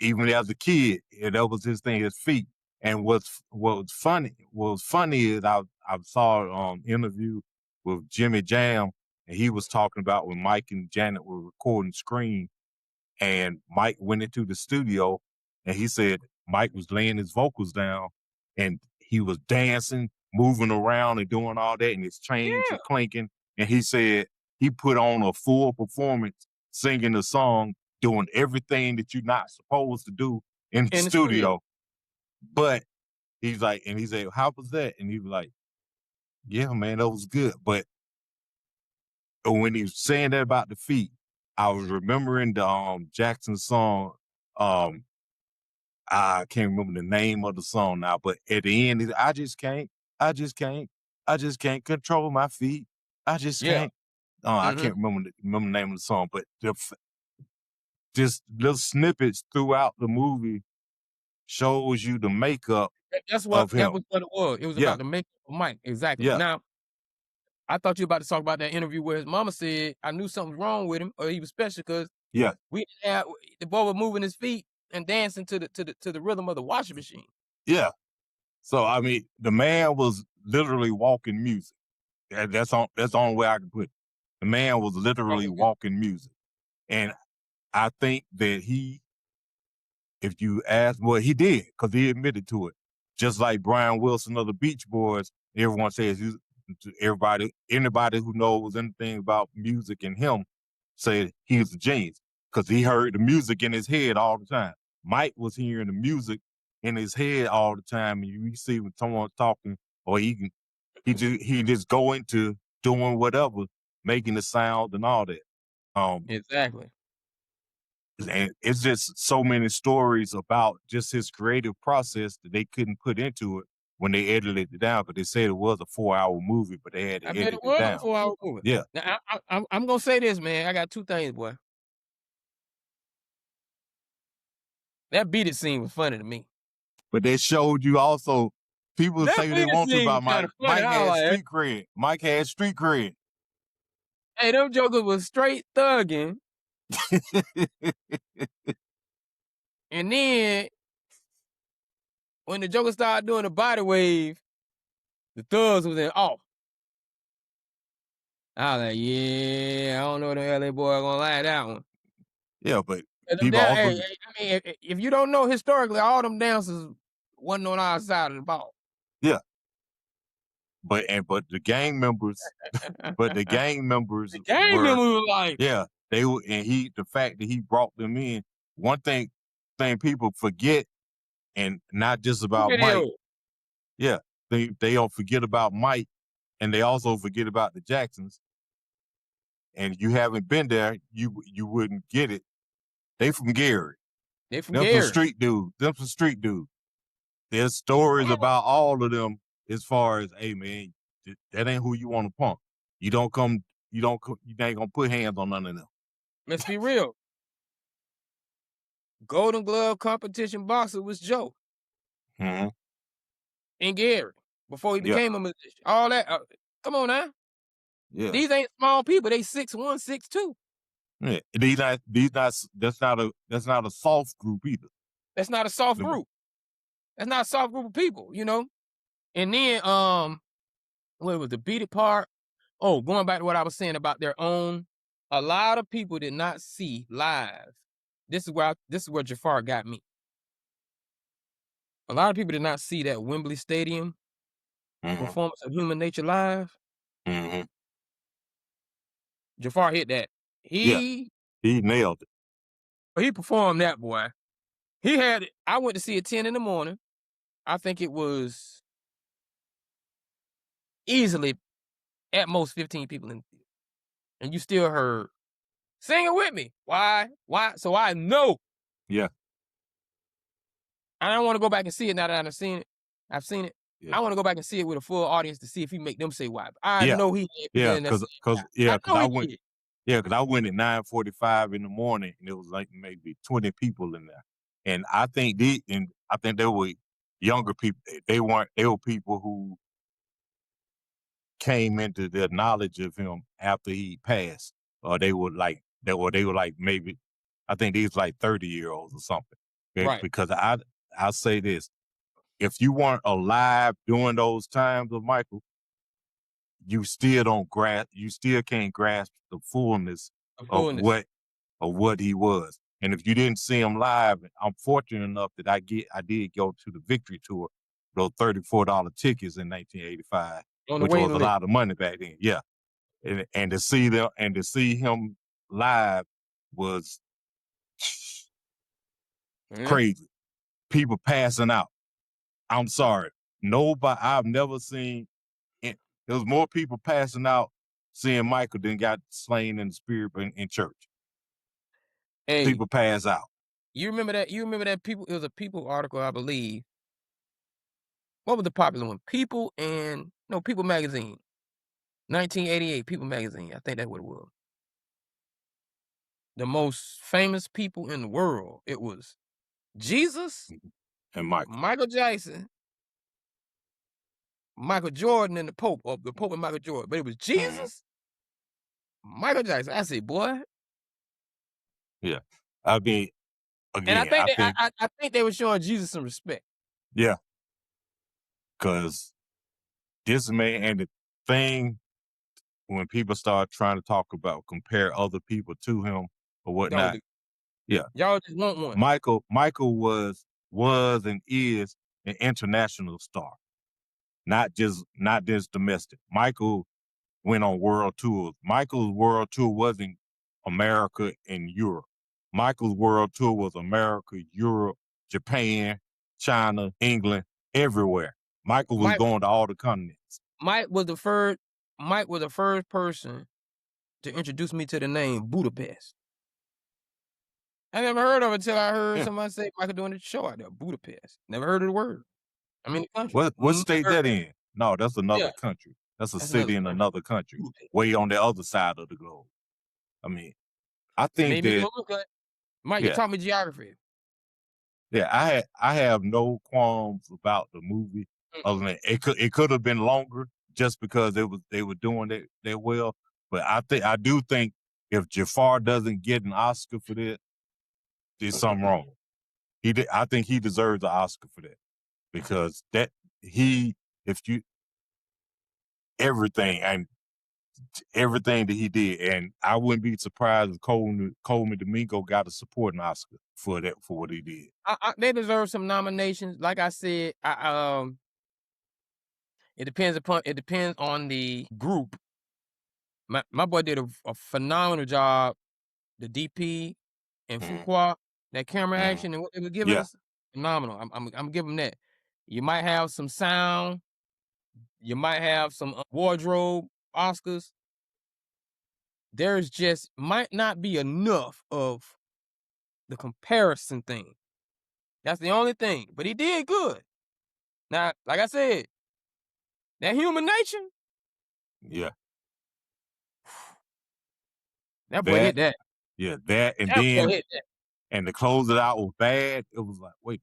even as a kid, that was his thing, his feet. And what was funny is I saw an interview with Jimmy Jam, and he was talking about when Mike and Janet were recording Scream, and Mike went into the studio, and he said Mike was laying his vocals down, and he was dancing, moving around, and doing all that, and his chains were clinking. And he said he put on a full performance, singing the song, doing everything that you're not supposed to do in the studio. But he's like, and he said, how was that? And he was like, yeah, man, that was good. But when he was saying that about the feet, I was remembering the Jackson song. I can't remember the name of the song now, but at the end, I just can't control my feet. I just can't. I can't remember the name of the song, but just little snippets throughout the movie shows you the makeup of him. That was what it was. It was about the makeup of Mike. Exactly. Yeah. Now, I thought you were about to talk about that interview where his mama said I knew something was wrong with him, or he was special because we had the boy was moving his feet and dancing to the rhythm of the washing machine. Yeah. So I mean, the man was literally walking music. That's the only way I can put it. The man was literally walking music. And I think that if you ask, well, he did, because he admitted to it. Just like Brian Wilson of the Beach Boys, everyone says anybody who knows anything about music and him said he was a genius because he heard the music in his head all the time. Mike was hearing the music in his head all the time, and you see when someone's talking, or he just go into doing whatever, making the sound and all that. Exactly. And it's just so many stories about just his creative process that they couldn't put into it when they edited it down, because they said it was a 4-hour movie, but they had to edit it down. It was a 4-hour movie. Yeah. Now, I'm gonna say this, man. I got two things, boy. That beat it scene was funny to me. But they showed you also, people say they want to about Mike. Mike had street cred. Mike had street cred. Hey, them jokers was straight thugging. And then when the Joker started doing the body wave, the thugs was in off. I was like, yeah, I don't know the LA boy gonna like that one. Yeah, but people also, I mean, if you don't know historically, all them dancers wasn't on our side of the ball. Yeah. But the gang members, the gang members were like, yeah, they were, and the fact that he brought them in. One thing people forget, and not just about Mike. Yeah, they don't forget about Mike, and they also forget about the Jacksons. And you haven't been there, you wouldn't get it. They from Gary. They from Gary. Them some street dudes. There's stories about all of them as far as, hey man, that ain't who you want to punk. You ain't gonna put hands on none of them. Let's be real. Golden Glove competition boxer was Joe Mm-hmm. and Gary before he Yeah. became a musician. All that. Come on now. Yeah. These ain't small people. They 6'1", 6'2". Yeah. That's not a soft group either. That's not a soft The- group. That's not a soft group of people, you know? And then, what was the beat it part? Oh, going back to what I was saying about their own, a lot of people did not see live. This is where Jafar got me. A lot of people did not see that Wembley Stadium Mhm. performance of Human Nature live. Mhm. Jafar hit that. Yeah. He He nailed it. performed that, boy. He had it. I went to see it 10 in the morning. I think it was easily at most 15 people in the theater. And you still heard, sing it with me. Why? Why? So I know. Yeah. I don't want to go back and see it now that I've seen it. I've seen it. Yeah. I want to go back and see it with a full audience to see if he make them say why. I Yeah. know he had people Yeah. in there saying why. I Cause know I he went. did. Yeah, because I went at 9:45 in the morning, and it was like maybe 20 people in there. And I think they were younger people. They weren't. They were people who came into the knowledge of him after he passed, or they were like maybe. I think these like 30-year-olds or something. Right. Because I say this: if you weren't alive during those times of Michael, you still can't grasp the fullness Of of fullness. what he was. And if you didn't see him live, I'm fortunate enough that I did go to the Victory Tour, those $34 tickets in 1985, On the which was waiting a list. lot of money back then. Yeah. And to see him live was Yeah. crazy. People passing out. I'm sorry. I've never seen it. There was more people passing out seeing Michael than got slain in the spirit in church. Hey, People pass out. you remember that? You remember that people? It was a People article, I believe. What was the popular one? People Magazine. 1988, People Magazine. I think that's what it was. The most famous people in the world. It was Jesus, And Michael. Michael Jackson, Michael Jordan, and the Pope, or the Pope and Michael Jordan. But it was Mhm. Jesus, Michael Jackson. I said, boy. Yeah. I mean, And I again, think I they, think, I think they were showing Jesus some respect. yeah, because this man, and the thing, when people start trying to talk about compare other people to him or Don't whatnot, do. yeah, Y'all just want one. Michael was and is an international star, not just domestic. Michael went on world tours. Michael's world tour wasn't America and Europe. Michael's world tour was America, Europe, Japan, China, England, everywhere. Michael was Mike, going to all the continents. Mike was the first. Mike was the first person to introduce me to the name Budapest. I never heard of it until I heard Yeah. somebody say Michael doing the show out there. Budapest. Never heard of the word. I mean, the country. What state Never. that in? No, that's Yeah, another country. That's a that's another city in country. another country, Budapest. way on the other side of the globe. I mean, I think Made me that, go look at. Mike, you yeah, taught me geography. yeah, I have no qualms about the movie, other Mm-mm. than it could have been longer just because they were doing it that well. But I do think if Jafar doesn't get an Oscar for that, there's something wrong. I think he deserves an Oscar for that, because he if you everything and everything that he did, and I wouldn't be surprised if Coleman Domingo got a supporting Oscar for what he did. They deserve some nominations. Like I said, it depends on the group. My boy did a phenomenal job. The DP and Mhm, Fuqua, that camera mhm. action and what they were giving Yeah, us, phenomenal. I'm giving that. You might have some sound. You might have some wardrobe Oscars. There's just might not be enough of the comparison thing. That's the only thing. But he did good. Now, like I said, that Human Nature, yeah. that boy That hit that. Yeah, that, and That boy then hit that. and to close it out with Bad, it was like, wait,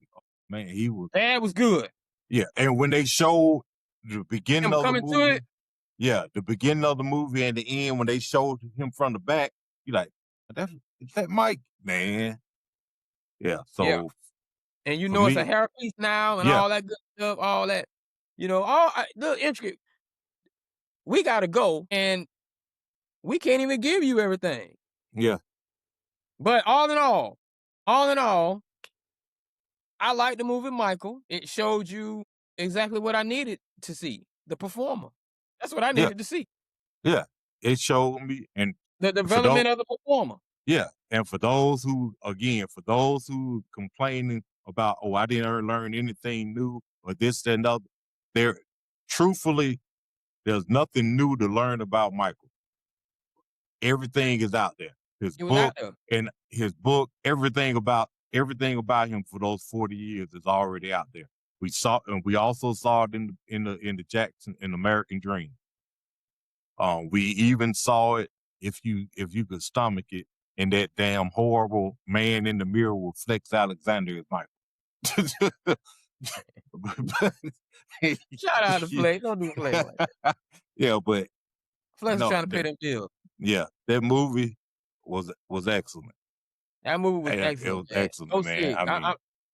man, he was. Bad was good. Yeah, and when they showed the beginning Him of the coming to it. movie, yeah, the beginning of the movie and the end when they showed him from the back, you like, is that Mike? Man. Yeah, Yeah. so And you for know it's a me, hairpiece now and yeah, all that good stuff, all that. The intricate. We gotta go, and we can't even give you everything. yeah, But all in all, I like the movie Michael. It showed you exactly what I needed to see. The performer. That's what I yeah, needed to see. yeah. It showed me, and The for those, development of the performer. yeah, and for those who complaining about, oh, I didn't learn anything new or this and other, there, truthfully, there's nothing new to learn about Michael. Everything is out there. It was out there. His book, everything about him for those 40 years is already out there. We also saw it in the Jackson in American Dream. We even saw it, if you could stomach it, in that damn horrible Man in the Mirror with Flex Alexander as Michael. Shout out to Flex. Don't do Flex like that. Yeah, but Flex no, trying to pay them bills. yeah, that movie was excellent. That movie was Yeah, it excellent, was man. excellent, Go man. see it. I mean,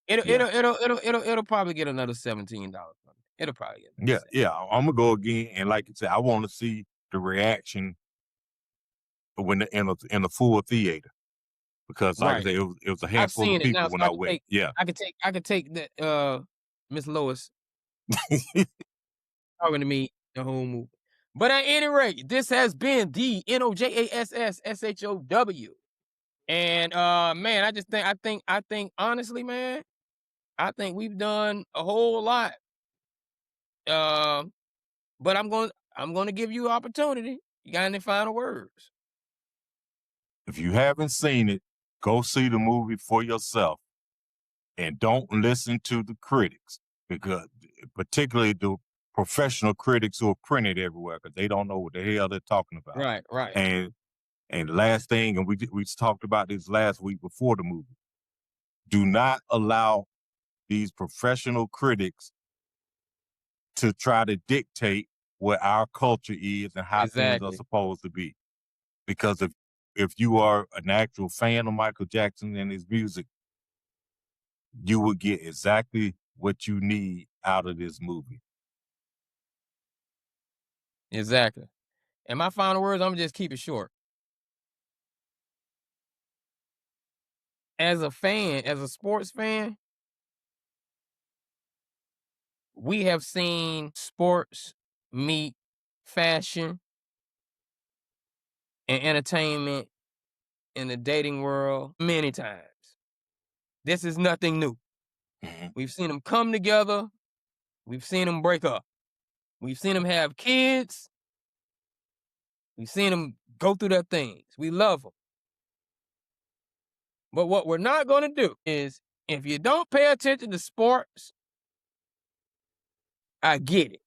yeah, It'll probably get another $17 from me. It'll probably get another yeah, 17. yeah. I'm gonna go again, and like you said, I want to see the reaction when in the full theater, because like I Right. said, it was a I've handful of seen it now, people so when I went. Yeah, I could take that Miss Lois talking to me the whole movie. But at any rate, this has been the NOJASSSHOW. And man, I think honestly, man, I think we've done a whole lot. But I'm gonna give you opportunity. You got any final words? if you haven't seen it, go see the movie for yourself, and don't listen to the critics, because particularly the professional critics who are printed everywhere, because they don't know what the hell they're talking about. Right, right. And the last thing, and we talked about this last week before the movie, do not allow these professional critics to try to dictate what our culture is and how things are Exactly. supposed to be. Because if you are an actual fan of Michael Jackson and his music, you will get exactly what you need out of this movie. Exactly. And my final words, I'm gonna just keep it short. As a fan, as a sports fan, we have seen sports meet fashion and entertainment in the dating world many times. This is nothing new. Mhm. We've seen them come together. We've seen them break up. We've seen them have kids. We've seen them go through their things. We love them. But what we're not going to do is, if you don't pay attention to sports, I get it.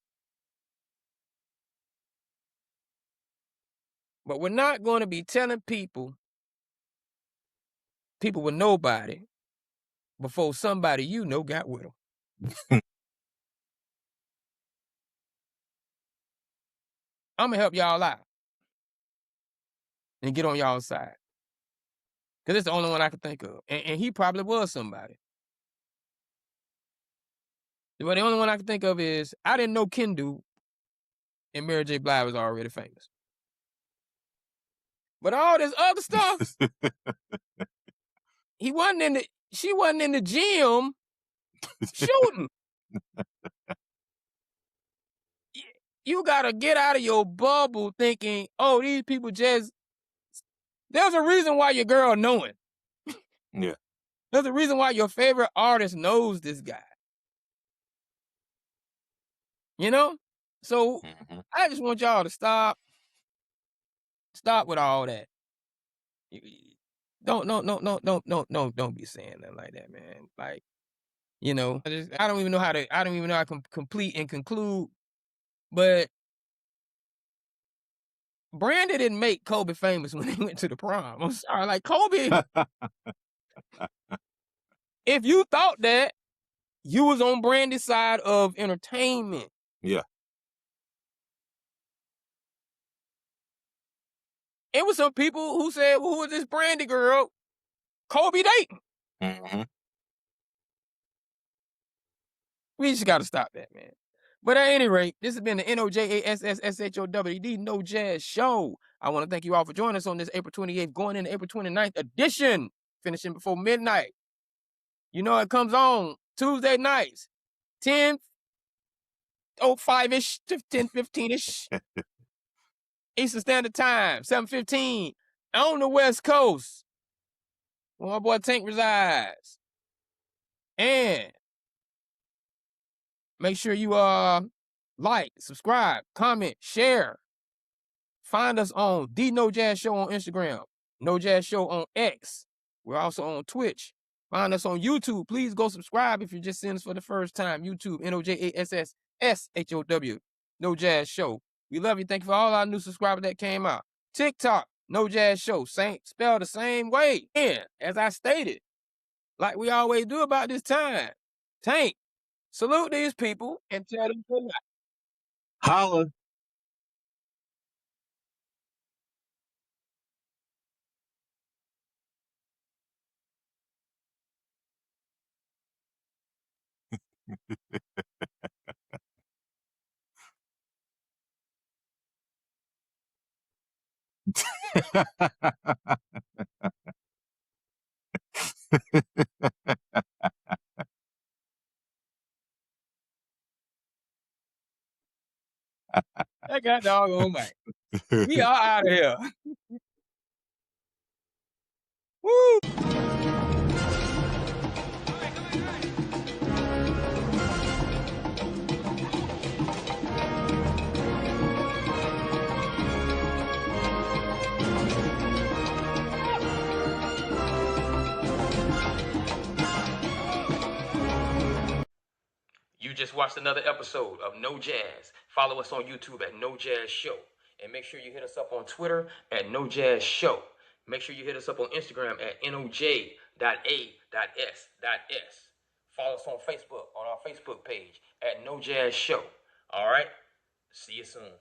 But we're not going to be telling people with nobody before somebody you know got with them. I'm going to help y'all out and get on y'all's side. Because it's the only one I can think of. And he probably was somebody. But the only one I can think of is, I didn't know Kendu and Mary J. Blige was already famous. But all this other stuff, she wasn't in the gym shooting. You gotta get out of your bubble thinking, oh, these people just, there's a reason why your girl knowing. Yeah. There's a reason why your favorite artist knows this guy. You know? So Mhm. I just want y'all to stop with all that. Don't no no no no no no don't be saying nothing like that, man. Like, I don't even know how I can complete and conclude, but Brandon didn't make Kobe famous when he went to the prom. I'm sorry, like Kobe If you thought that, you was on Brandy's side of entertainment. Yeah. It was some people who said, well, who is this Brandy girl? Kobe Dayton. Mm-hmm. We just got to stop that, man. But at any rate, this has been the NOJASSSHOWD No Jazz Show. I want to thank you all for joining us on this April 28th, going into April 29th edition, finishing before midnight. You know, it comes on Tuesday nights, 10:05-ish to 10:15-ish. Eastern Standard Time, 7:15 on the West Coast, where my boy Tank resides. And make sure you like, subscribe, comment, share. Find us on The No Jazz Show on Instagram, No Jazz Show on X. We're also on Twitch. Find us on YouTube. Please go subscribe if you're just seeing us for the first time. YouTube, NOJASSSHOW, No Jazz Show. We love you. Thank you for all our new subscribers that came out. TikTok, No Jazz Show, spelled the same way. And as I stated, like we always do about this time, Tank, salute these people and tell them good night. Holla. That got doggone man. We are out of here. Woo! You just watched another episode of No Jazz. Follow us on YouTube at No Jazz Show. And make sure you hit us up on Twitter at No Jazz Show. Make sure you hit us up on Instagram at NOJ.A.S.S. Follow us on Facebook on our Facebook page at No Jazz Show. All right? See you soon.